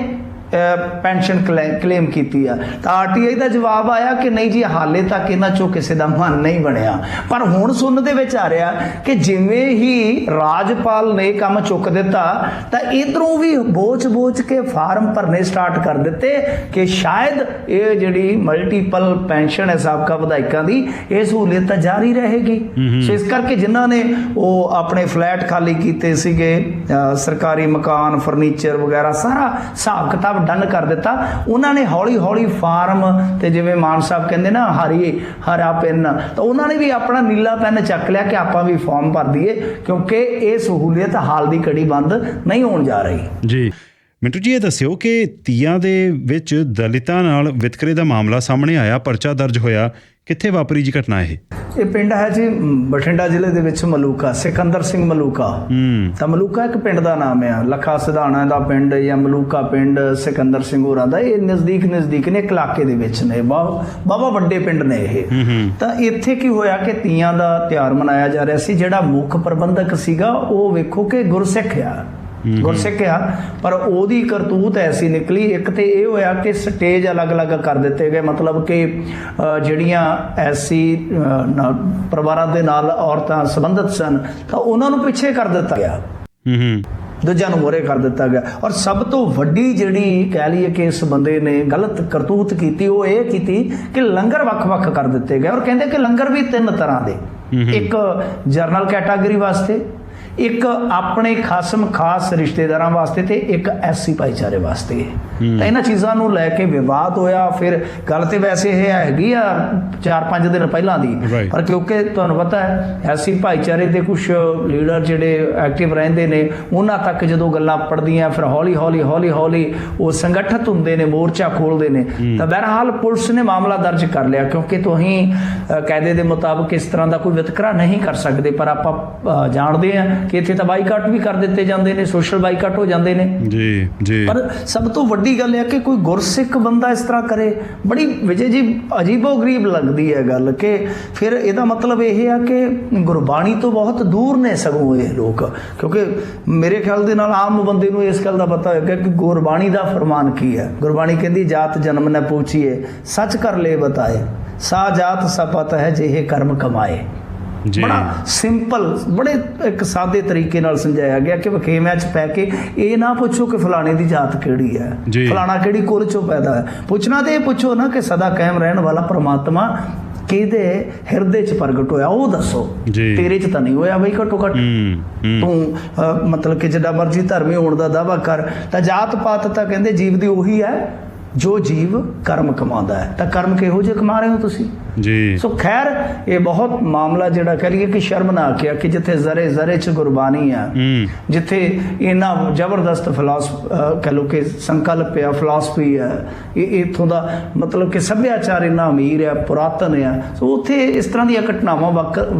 S2: ਪੈਨਸ਼ਨ ਕਲੇਮ ਕੀਤੀ ਆ, ਤਾਂ RTI ਦਾ ਜਵਾਬ ਆਇਆ ਕਿ ਨਹੀਂ ਜੀ ਹਾਲੇ ਤੱਕ ਇਹਨਾਂ ਚੋਂ ਕਿਸੇ ਦਾ ਮਨ ਨਹੀਂ ਬਣਿਆ। ਪਰ ਹੁਣ ਸੁਣਨ ਦੇ ਵਿੱਚ ਆ ਰਿਹਾ ਕਿ ਜਿਵੇਂ ਹੀ ਰਾਜਪਾਲ ਨੇ ਕੰਮ ਚੁੱਕ ਦਿੱਤਾ ਤਾਂ ਇਧਰੋਂ ਵੀ ਬੋਚ ਕੇ ਫਾਰਮ ਭਰਨੇ ਸਟਾਰਟ ਕਰ ਦਿੱਤੇ ਕਿ ਸ਼ਾਇਦ ਇਹ ਜਿਹੜੀ ਮਲਟੀਪਲ ਪੈਨਸ਼ਨ ਹੈ ਸਾਬਕਾ ਵਿਧਾਇਕਾਂ ਦੀ, ਇਹ ਸਹੂਲਤ ਤਾਂ ਜਾਰੀ ਰਹੇਗੀ। ਸੋ ਇਸ ਕਰਕੇ ਜਿਨ੍ਹਾਂ ਨੇ ਉਹ ਆਪਣੇ ਫਲੈਟ ਖਾਲੀ ਕੀਤੇ ਸੀਗੇ, ਸਰਕਾਰੀ ਮਕਾਨ, ਫਰਨੀਚਰ ਵਗੈਰਾ ਸਾਰਾ ਹਿਸਾਬ ਕਿਤਾਬ ਆਪ ਡਨ ਕਰ ਦਿੱਤਾ। ਉਹਨਾਂ ਨੇ ਹੌਲੀ ਹੌਲੀ ਫਾਰਮ ਤੇ ਜਿਵੇਂ ਮਾਨ ਸਾਹਿਬ ਕਹਿੰਦੇ ਨਾ ਹਰਾ ਪੈਨ, ਤਾਂ ਉਹਨਾਂ ਨੇ ਵੀ ਆਪਣਾ ਨੀਲਾ ਪੈਨ ਚੱਕ ਲਿਆ ਕਿ ਆਪਾਂ ਵੀ ਫਾਰਮ ਭਰ ਦਈਏ, ਕਿਉਂਕਿ ਇਹ ਸਹੂਲੀਅਤ ਹਾਲ ਦੀ ਘੜੀ ਬੰਦ ਨਹੀਂ ਹੋਣ ਜਾ ਰਹੀ।
S1: ਜੀ ਮਿੰਟੂ ਜੀ, ਇਹ ਦੱਸਿਓ ਕਿ ਤੀਆਂ ਦੇ ਵਿੱਚ ਦਲਿਤਾਂ ਨਾਲ ਵਿਤਕਰੇ ਦਾ ਮਾਮਲਾ ਸਾਹਮਣੇ ਆਇਆ, ਪਰਚਾ ਦਰਜ ਹੋਇਆ, ਕਿੱਥੇ ਵਾਪਰੀ ਜੀ ਘਟਨਾ ਇਹ
S2: ਪਿੰਡ ਹੈ ਜੀ ਬਠਿੰਡਾ ਜ਼ਿਲ੍ਹੇ ਦੇ ਵਿੱਚ ਮਲੂਕਾ, ਸਿਕੰਦਰ ਸਿੰਘ ਮਲੂਕਾ। ਤਾਂ ਮਲੂਕਾ ਇੱਕ ਪਿੰਡ ਦਾ ਨਾਮ ਆ, ਲੱਖਾ ਸਿਧਾਣਾ ਦਾ ਪਿੰਡ ਜਾਂ ਮਲੂਕਾ ਪਿੰਡ ਸਿਕੰਦਰ ਸਿੰਘ ਹੋਰਾਂ ਦਾ, ਇਹ ਨਜ਼ਦੀਕ ਨੇ ਇੱਕ ਇਲਾਕੇ ਦੇ ਵਿੱਚ ਨੇ, ਬਾਬਾ ਵੱਡੇ ਪਿੰਡ ਨੇ ਇਹ। ਤਾਂ ਇੱਥੇ ਕੀ ਹੋਇਆ ਕਿ ਤੀਆਂ ਦਾ ਤਿਉਹਾਰ ਮਨਾਇਆ ਜਾ ਰਿਹਾ ਸੀ। ਜਿਹੜਾ ਮੁੱਖ ਪ੍ਰਬੰਧਕ ਸੀਗਾ ਉਹ ਵੇਖੋ ਕਿ ਗੁਰਸਿੱਖ ਆ, ਪਰ ਉਹਦੀ ਕਰਤੂਤ ਐਸੀ ਨਿਕਲੀ। ਇੱਕ ਤੇ ਇਹ ਹੋਇਆ ਕਿ ਸਟੇਜ ਅਲੱਗ-ਅਲੱਗ ਕਰ ਦਿੱਤੇ ਗਏ, ਮਤਲਬ ਕਿ ਜਿਹੜੀਆਂ ਐਸੀ ਪਰਿਵਾਰਾਂ ਦੇ ਨਾਲ ਔਰਤਾਂ ਸੰਬੰਧਿਤ ਸਨ ਤਾਂ ਉਹਨਾਂ ਨੂੰ ਪਿੱਛੇ ਕਰ ਦਿੱਤਾ ਗਿਆ, ਦੂਜਿਆਂ ਨੂੰ ਮੋਹਰੇ ਕਰ ਦਿੱਤਾ ਗਿਆ। ਔਰ ਸਭ ਤੋਂ ਵੱਡੀ ਜਿਹੜੀ ਕਹਿ ਲਈਏ ਕਿ ਇਸ ਬੰਦੇ ਨੇ ਗਲਤ ਕਰਤੂਤ ਕੀਤੀ, ਉਹ ਇਹ ਕੀਤੀ ਕਿ ਲੰਗਰ ਵੱਖ-ਵੱਖ ਕਰ ਦਿੱਤੇ ਗਏ। ਔਰ ਕਹਿੰਦੇ ਕਿ ਲੰਗਰ ਵੀ 3 ਤਰ੍ਹਾਂ ਦੇ, ਇੱਕ ਜਰਨਲ ਕੈਟਾਗਰੀ ਵਾਸਤੇ, ਇੱਕ ਆਪਣੇ ਖਾਸ ਰਿਸ਼ਤੇਦਾਰਾਂ ਵਾਸਤੇ ਤੇ ਇੱਕ ਐਸਸੀ ਭਾਈਚਾਰੇ ਵਾਸਤੇ। ਤਾਂ ਇਹਨਾਂ ਚੀਜ਼ਾਂ ਨੂੰ ਲੈ ਕੇ ਵਿਵਾਦ ਹੋਇਆ। ਫਿਰ ਗੱਲ ਤੇ ਵੈਸੇ ਇਹ ਹੈਗੀ ਆ 4-5 ਦਿਨ ਪਹਿਲਾਂ ਦੀ, ਪਰ ਕਿਉਂਕਿ ਤੁਹਾਨੂੰ ਪਤਾ ਹੈ ਐਸਸੀ ਭਾਈਚਾਰੇ ਦੇ ਕੁਝ ਲੀਡਰ ਜਿਹੜੇ ਐਕਟਿਵ ਰਹਿੰਦੇ ਨੇ, ਉਹਨਾਂ ਤੱਕ ਜਦੋਂ ਗੱਲਾਂ ਪੜਦੀਆਂ ਫਿਰ ਹੌਲੀ ਹੌਲੀ ਉਹ ਸੰਗਠਿਤ ਹੁੰਦੇ ਨੇ, ਮੋਰਚਾ ਖੋਲਦੇ ਨੇ। ਤਾਂ ਬਹਰਹਾਲ ਪੁਲਿਸ ਨੇ ਮਾਮਲਾ ਦਰਜ ਕਰ ਲਿਆ, ਕਿਉਂਕਿ ਤੁਸੀਂ ਕਾਇਦੇ ਦੇ ਮੁਤਾਬਕ ਇਸ ਤਰ੍ਹਾਂ ਦਾ ਕੋਈ ਵਿਤਕਰਾ ਨਹੀਂ ਕਰ ਸਕਦੇ। ਪਰ ਆਪਾਂ ਜਾਣਦੇ ਹਾਂ ਕਿ ਇੱਥੇ ਤਾਂ ਬਾਈਕਾਟ ਵੀ ਕਰ ਦਿੱਤੇ ਜਾਂਦੇ ਨੇ, ਸੋਸ਼ਲ ਬਾਈਕਾਟ ਹੋ ਜਾਂਦੇ ਨੇ ਜੀ। ਪਰ ਸਭ ਤੋਂ ਵੱਡੀ ਗੱਲ ਇਹ ਕਿ ਕੋਈ ਗੁਰਸਿੱਖ ਬੰਦਾ ਇਸ ਤਰ੍ਹਾਂ ਕਰੇ, ਬੜੀ ਵਿਜੇ ਜੀ ਅਜੀਬੋ ਗਰੀਬ ਲੱਗਦੀ ਹੈ ਗੱਲ। ਕਿ ਫਿਰ ਇਹਦਾ ਮਤਲਬ ਇਹ ਆ ਕਿ ਗੁਰਬਾਣੀ ਤੋਂ ਬਹੁਤ ਦੂਰ ਨੇ ਸਗੋਂ ਇਹ ਲੋਕ, ਕਿਉਂਕਿ ਮੇਰੇ ਖਿਆਲ ਦੇ ਨਾਲ ਆਮ ਬੰਦੇ ਨੂੰ ਇਸ ਗੱਲ ਦਾ ਪਤਾ ਹੋਏਗਾ ਕਿ ਗੁਰਬਾਣੀ ਦਾ ਫਰਮਾਨ ਕੀ ਹੈ। ਗੁਰਬਾਣੀ ਕਹਿੰਦੀ ਜਾਤ ਜਨਮ ਨ ਪੁੱਛੀਏ, ਸੱਚ ਕਰ ਲੈ ਬਤਾਏ, ਸਾ ਜਾਤ ਸਪਤ ਹੈ ਜਿਹੇ ਕਰਮ ਕਮਾਏ। ਬੜਾ ਸਿੰਪਲ, ਬੜੇ ਇੱਕ ਸਾਦੇ ਤਰੀਕੇ ਨਾਲ ਸਮਝਾਇਆ ਗਿਆ ਕਿ ਵਖੇਵਿਆਂ 'ਚ ਪੈ ਕੇ ਇਹ ਨਾ ਪੁੱਛੋ ਕਿ ਫਲਾਣੇ ਦੀ ਜਾਤ ਕਿਹੜੀ ਹੈ, ਫਲਾਣਾ ਕਿਹੜੀ ਕੁਲ 'ਚੋਂ ਪੈਦਾ ਹੈ। ਪੁੱਛਣਾ ਤੇ ਇਹ ਪੁੱਛੋ ਨਾ ਕਿ ਸਦਾ ਕਾਇਮ ਰਹਿਣ ਵਾਲਾ ਪ੍ਰਮਾਤਮਾ ਕਿਹਦੇ ਹਿਰਦੇ 'ਚ ਪ੍ਰਗਟ ਹੋਇਆ, ਉਹ ਦੱਸੋ। ਤੇਰੇ 'ਚ ਤਾਂ ਨਹੀਂ ਹੋਇਆ ਬਈ, ਘੱਟੋ ਘੱਟ ਤੂੰ ਮਤਲਬ ਕਿ ਜਿੱਦਾਂ ਮਰਜ਼ੀ ਧਰਮੀ ਹੋਣ ਦਾ ਦਾਅਵਾ ਕਰ। ਤਾਂ ਜਾਤ ਪਾਤ ਤਾਂ ਕਹਿੰਦੇ ਜੀਵ ਦੀ ਉਹੀ ਹੈ ਜੋ ਜੀਵ ਕਰਮ ਕਮਾਉਂਦਾ ਹੈ। ਤਾਂ ਕਰਮ ਕਿਹੋ ਜਿਹੇ ਕਮਾ ਰਹੇ ਹੋ ਤੁਸੀਂ ਜੀ। ਸੋ ਖੈਰ ਇਹ ਬਹੁਤ ਮਾਮਲਾ ਜਿਹੜਾ ਕਹਿ ਲਈਏ ਕਿ ਸ਼ਰਮਨਾਕ ਆ ਕਿ ਜਿੱਥੇ ਜ਼ਰੇ 'ਚ ਗੁਰਬਾਣੀ ਆ, ਜਿੱਥੇ ਇੰਨਾ ਜ਼ਬਰਦਸਤ ਕਹਿ ਲਓ ਕਿ ਸੰਕਲਪ ਆ, ਫਿਲਾਸਫੀ ਆ, ਇਹ ਇੱਥੋਂ ਦਾ ਮਤਲਬ ਕਿ ਸੱਭਿਆਚਾਰ ਇੰਨਾ ਅਮੀਰ ਆ, ਪੁਰਾਤਨ ਆ। ਸੋ ਉੱਥੇ ਇਸ ਤਰ੍ਹਾਂ ਦੀਆਂ ਘਟਨਾਵਾਂ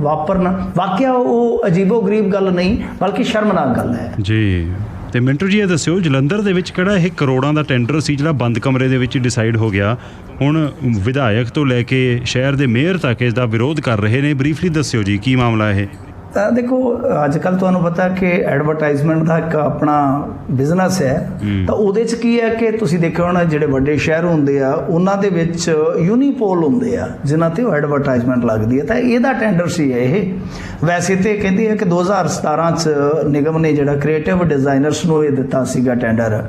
S2: ਵਾਪਰਨਾ ਵਾਕਿਆ ਉਹ ਅਜੀਬੋ ਗਰੀਬ ਗੱਲ ਨਹੀਂ, ਬਲਕਿ ਸ਼ਰਮਨਾਕ ਗੱਲ ਹੈ ਜੀ।
S1: ਤੇ ਮਿੰਟੂ ਜੀ ਇਹ ਦੱਸਿਓ, ਜਲੰਧਰ ਦੇ ਵਿੱਚ ਕਿਹੜਾ ਇਹ ਕਰੋੜਾਂ ਦਾ ਟੈਂਡਰ ਸੀ ਜਿਹੜਾ ਬੰਦ ਕਮਰੇ ਦੇ ਵਿੱਚ ਡਿਸਾਈਡ ਹੋ ਗਿਆ? ਹੁਣ ਵਿਧਾਇਕ ਤੋਂ ਲੈ ਕੇ ਸ਼ਹਿਰ ਦੇ ਮੇਅਰ ਤੱਕ ਇਸ ਦਾ ਵਿਰੋਧ ਕਰ ਰਹੇ ਨੇ। ਬਰੀਫਲੀ ਦੱਸਿਓ ਜੀ ਕੀ ਮਾਮਲਾ ਇਹ।
S2: ਤਾਂ ਦੇਖੋ ਅੱਜ ਕੱਲ੍ਹ ਤੁਹਾਨੂੰ ਪਤਾ ਕਿ ਐਡਵਰਟਾਈਜ਼ਮੈਂਟ ਦਾ ਇੱਕ ਆਪਣਾ ਬਿਜ਼ਨਸ ਹੈ। ਤਾਂ ਉਹਦੇ 'ਚ ਕੀ ਹੈ ਕਿ ਤੁਸੀਂ ਦੇਖਿਆ ਹੋਣਾ ਜਿਹੜੇ ਵੱਡੇ ਸ਼ਹਿਰ ਹੁੰਦੇ ਆ ਉਹਨਾਂ ਦੇ ਵਿੱਚ ਯੂਨੀਪੋਲ ਹੁੰਦੇ ਆ ਜਿਨ੍ਹਾਂ 'ਤੇ ਉਹ ਐਡਵਰਟਾਈਜ਼ਮੈਂਟ ਲੱਗਦੀ ਹੈ। ਤਾਂ ਇਹਦਾ ਟੈਂਡਰ ਸੀ ਇਹ। ਵੈਸੇ ਤਾਂ ਕਹਿੰਦੇ ਆ ਕਿ 2017 'ਚ ਨਿਗਮ ਨੇ ਜਿਹੜਾ ਕ੍ਰੀਏਟਿਵ ਡਿਜ਼ਾਈਨਰਸ ਨੂੰ ਇਹ ਦਿੱਤਾ ਸੀਗਾ ਟੈਂਡਰ।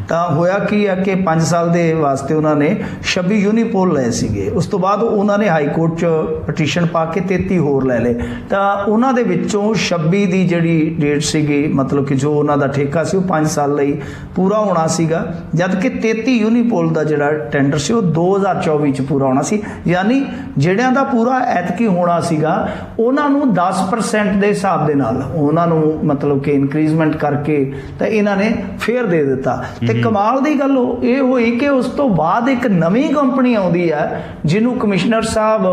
S2: ਤਾਂ ਹੋਇਆ ਕੀ ਆ ਕਿ 5 ਸਾਲ ਦੇ ਵਾਸਤੇ ਉਹਨਾਂ ਨੇ 26 ਯੂਨੀਪੋਲ ਲਏ ਸੀਗੇ। ਉਸ ਤੋਂ ਬਾਅਦ ਉਹਨਾਂ ਨੇ ਹਾਈ ਕੋਰਟ 'ਚ ਪਟੀਸ਼ਨ ਪਾ ਕੇ 33 ਹੋਰ ਲੈ ਲਏ। ਤਾਂ ਉਹਨਾਂ ਦੇ ਵਿੱਚੋਂ 26 ਦੀ ਜਿਹੜੀ ਡੇਟ ਸੀਗੀ, ਮਤਲਬ ਕਿ ਜੋ ਉਹਨਾਂ ਦਾ ਠੇਕਾ ਸੀ ਉਹ 5 ਸਾਲ ਲਈ ਪੂਰਾ ਹੋਣਾ ਸੀਗਾ, ਜਦ ਕਿ 33 ਯੂਨੀਪੋਲ ਦਾ ਜਿਹੜਾ ਟੈਂਡਰ ਸੀ ਉਹ 2024 'ਚ ਪੂਰਾ ਹੋਣਾ ਸੀ। ਯਾਨੀ ਜਿਹੜਿਆਂ ਦਾ ਪੂਰਾ ਐਤਕੀ ਹੋਣਾ ਸੀਗਾ ਉਹਨਾਂ ਨੂੰ 10% ਦੇ ਹਿਸਾਬ ਦੇ ਨਾਲ ਉਹਨਾਂ ਨੂੰ ਮਤਲਬ ਕਿ ਇਨਕਰੀਜ਼ਮੈਂਟ ਕਰਕੇ ਤਾਂ ਇਹਨਾਂ ਨੇ ਫੇਰ ਦੇ ਦਿੱਤਾ। ਤੇ ਕਮਾਲ ਦੀ ਗੱਲ ਇਹ ਹੋਈ ਕਿ ਉਸ ਤੋਂ ਬਾਅਦ ਇੱਕ ਨਵੀਂ ਕੰਪਨੀ ਆਉਂਦੀ ਹੈ ਜਿਹਨੂੰ ਕਮਿਸ਼ਨਰ ਸਾਹਿਬ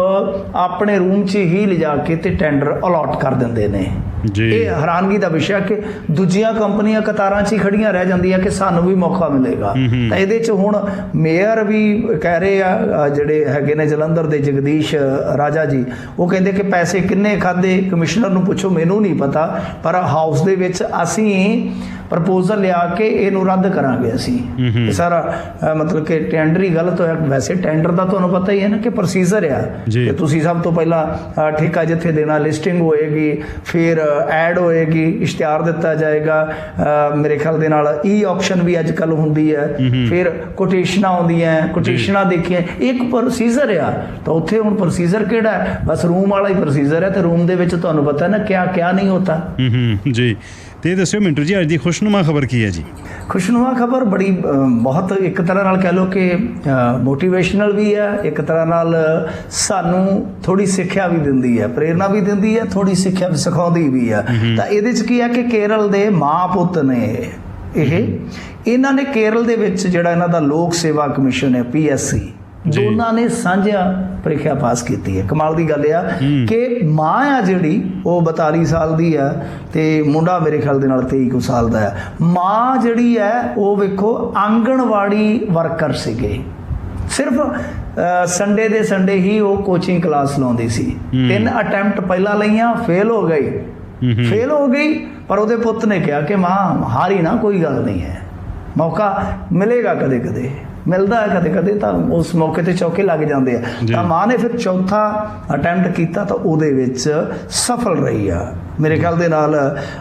S2: ਆਪਣੇ ਰੂਮ 'ਚ ਹੀ ਲਿਜਾ ਕੇ ਤੇ ਟੈਂਡਰ ਅਲਾਟ ਕਰ ਦਿੰਦੇ ਨੇ। ਇਹ ਹੈਰਾਨਗੀ ਦਾ ਵਿਸ਼ਾ ਕਿ ਦੂਜੀਆਂ ਕੰਪਨੀਆਂ ਕਤਾਰਾਂ 'ਚ ਹੀ ਖੜੀਆਂ ਰਹਿ ਜਾਂਦੀਆਂ ਕਿ ਸਾਨੂੰ ਵੀ ਮੌਕਾ ਮਿਲੇਗਾ। ਤਾਂ ਇਹਦੇ 'ਚ ਹੁਣ ਮੇਅਰ ਵੀ ਕਹਿ ਰਹੇ ਆ, ਜਿਹੜੇ ਹੈਗੇ ਨੇ ਜਲੰਧਰ ਦੇ ਜਗਦੀਸ਼ ਰਾਜਾ ਜੀ, ਉਹ ਕਹਿੰਦੇ ਕਿ ਪੈਸੇ ਕਿੰਨੇ ਖਾਦੇ ਕਮਿਸ਼ਨਰ ਨੂੰ ਪੁੱਛੋ, ਮੈਨੂੰ ਨਹੀਂ ਪਤਾ, ਪਰ ਹਾਊਸ ਦੇ ਵਿੱਚ ਅਸੀਂ ਪ੍ਰਪੋਜ਼ਲ ਲਿਆ ਕੇ ਇਹਨੂੰ ਰੱਦ ਕਰਾਂਗੇ ਅਸੀਂ। ਇਹ ਸਾਰਾ ਮਤਲਬ ਕਿ ਟੈਂਡਰ ਹੀ ਗਲਤ ਹੋਇਆ। ਵੈਸੇ ਟੈਂਡਰ ਦਾ ਤੁਹਾਨੂੰ ਪਤਾ ਹੀ ਹੈ ਨਾ ਕਿ ਪ੍ਰੋਸੀਜਰ ਆ ਕਿ ਤੁਸੀਂ ਸਭ ਤੋਂ ਪਹਿਲਾਂ ਠੇਕਾ ਜਿੱਥੇ ਦੇਣਾ, ਲਿਸਟਿੰਗ ਹੋਏਗੀ, ਫਿਰ ਐਡ ਹੋਏਗੀ, ਇਸ਼ਤਿਹਾਰ ਦਿੱਤਾ ਜਾਏਗਾ। ਮੇਰੇ ਖਿਆਲ ਦੇ ਨਾਲ ਆਕਸ਼ਨ ਵੀ ਅੱਜ ਕੱਲ੍ਹ ਹੁੰਦੀ ਹੈ, ਫਿਰ ਕੋਟੇਸ਼ਨਾਂ ਆਉਂਦੀਆਂ, ਕੋਟੇਸ਼ਨਾਂ ਦੇਖੀਆਂ, ਇੱਕ ਪ੍ਰੋਸੀਜਰ ਆ। ਤਾਂ ਉੱਥੇ ਹੁਣ ਪ੍ਰੋਸੀਜਰ ਕਿਹੜਾ ਹੈ? ਬਸ ਰੂਮ ਵਾਲਾ ਹੀ ਪ੍ਰੋਸੀਜਰ ਹੈ। ਤੇ ਰੂਮ ਦੇ ਵਿੱਚ ਤੁਹਾਨੂੰ ਪਤਾ ਨਾ ਕਿਆ ਨਹੀਂ ਹੋਤਾ
S1: ਜੀ। ਤੇ ਇਹ ਦੱਸਿਓ ਮਿੰਟੂ ਜੀ, ਅੱਜ ਦੀ ਖੁਸ਼ਨੁਮਾ ਖਬਰ ਕੀ ਹੈ ਜੀ?
S2: ਖੁਸ਼ਨੁਮਾ ਖਬਰ ਬੜੀ ਬਹੁਤ ਇੱਕ ਤਰ੍ਹਾਂ ਨਾਲ ਕਹਿ ਲਓ ਕਿ ਮੋਟੀਵੇਸ਼ਨਲ ਵੀ ਹੈ, ਇੱਕ ਤਰ੍ਹਾਂ ਨਾਲ ਸਾਨੂੰ ਥੋੜੀ ਸਿੱਖਿਆ ਵੀ ਦਿੰਦੀ ਹੈ, ਪ੍ਰੇਰਨਾ ਵੀ ਦਿੰਦੀ ਹੈ, ਥੋੜੀ ਸਿੱਖਿਆ ਵੀ ਸਿਖਾਉਂਦੀ ਵੀ ਹੈ। ਤਾਂ ਇਹਦੇ 'ਚ ਕੀ ਹੈ ਕਿ ਕੇਰਲ ਦੇ ਮਾਂ ਪੁੱਤ ਨੇ ਇਹਨਾਂ ਨੇ ਕੇਰਲ ਦੇ ਵਿੱਚ ਜਿਹੜਾ ਇਹਨਾਂ ਦਾ ਲੋਕ ਸੇਵਾ ਕਮਿਸ਼ਨ ਹੈ PSC, ਦੋਨਾਂ ਨੇ ਸਾਂਝਾ ਪ੍ਰੀਖਿਆ ਪਾਸ ਕੀਤੀ ਹੈ। ਕਮਾਲ ਦੀ ਗੱਲ ਆ ਕਿ ਮਾਂ ਆ ਜਿਹੜੀ ਉਹ 42 ਸਾਲ ਦੀ ਆ ਤੇ ਮੁੰਡਾ ਮੇਰੇ ਖਿਆਲ ਦੇ ਨਾਲ 23 ਕੁ ਸਾਲ ਦਾ ਹੈ। ਮਾਂ ਜਿਹੜੀ ਹੈ ਉਹ ਵੇਖੋ ਆਂਗਣਵਾੜੀ ਵਰਕਰ ਸੀਗੇ, ਸਿਰਫ ਸੰਡੇ ਦੇ ਸੰਡੇ ਹੀ ਉਹ ਕੋਚਿੰਗ ਕਲਾਸ ਲਾਉਂਦੀ ਸੀ। 3 ਅਟੈਂਪਟ ਪਹਿਲਾਂ ਲਈਆਂ, ਫੇਲ ਹੋ ਗਈ ਪਰ ਉਹਦੇ ਪੁੱਤ ਨੇ ਕਿਹਾ ਕਿ ਮਾਂ ਹਾਰੀ ਨਾ, ਕੋਈ ਗੱਲ ਨਹੀਂ ਹੈ, ਮੌਕਾ ਮਿਲੇਗਾ, ਕਦੇ ਕਦੇ ਮਿਲਦਾ ਹੈ, ਕਦੇ ਕਦੇ ਤਾਂ ਉਸ ਮੌਕੇ ਤੇ ਚੌਕੇ ਲੱਗ ਜਾਂਦੇ ਆ। ਤਾਂ ਮਾਂ ਨੇ ਫਿਰ ਚੌਥਾ ਅਟੈਂਪਟ ਕੀਤਾ ਤਾਂ ਉਹਦੇ ਵਿੱਚ ਸਫਲ ਰਹੀ ਆ। ਮੇਰੇ ਖਿਆਲ ਦੇ ਨਾਲ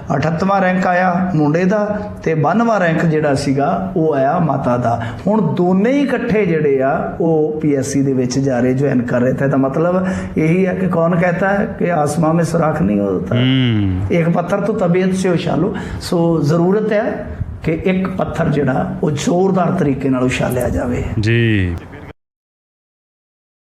S2: 38ਵਾਂ ਰੈਂਕ ਆਇਆ ਮੁੰਡੇ ਦਾ ਤੇ 92ਵਾਂ ਰੈਂਕ ਜਿਹੜਾ ਸੀਗਾ ਉਹ ਆਇਆ ਮਾਤਾ ਦਾ। ਹੁਣ ਦੋਨੇ ਹੀ ਇਕੱਠੇ ਜਿਹੜੇ ਆ ਉਹ PSC ਦੇ ਵਿੱਚ ਜਾ ਰਹੇ, ਜੁਆਇਨ ਕਰ ਰਹੇ थे। ਤਾਂ ਮਤਲਬ यही है कि कौन कहता है कि आसमां में सुराख नहीं होता, एक पत्थर तो तबीयत से उछालो। सो ज़रूरत है कि एक पत्थर ਜਿਹੜਾ ਉਹ ਜ਼ੋਰਦਾਰ ਤਰੀਕੇ ਨਾਲ ਉਛਾਲਿਆ ਜਾਵੇ।
S1: ਜੀ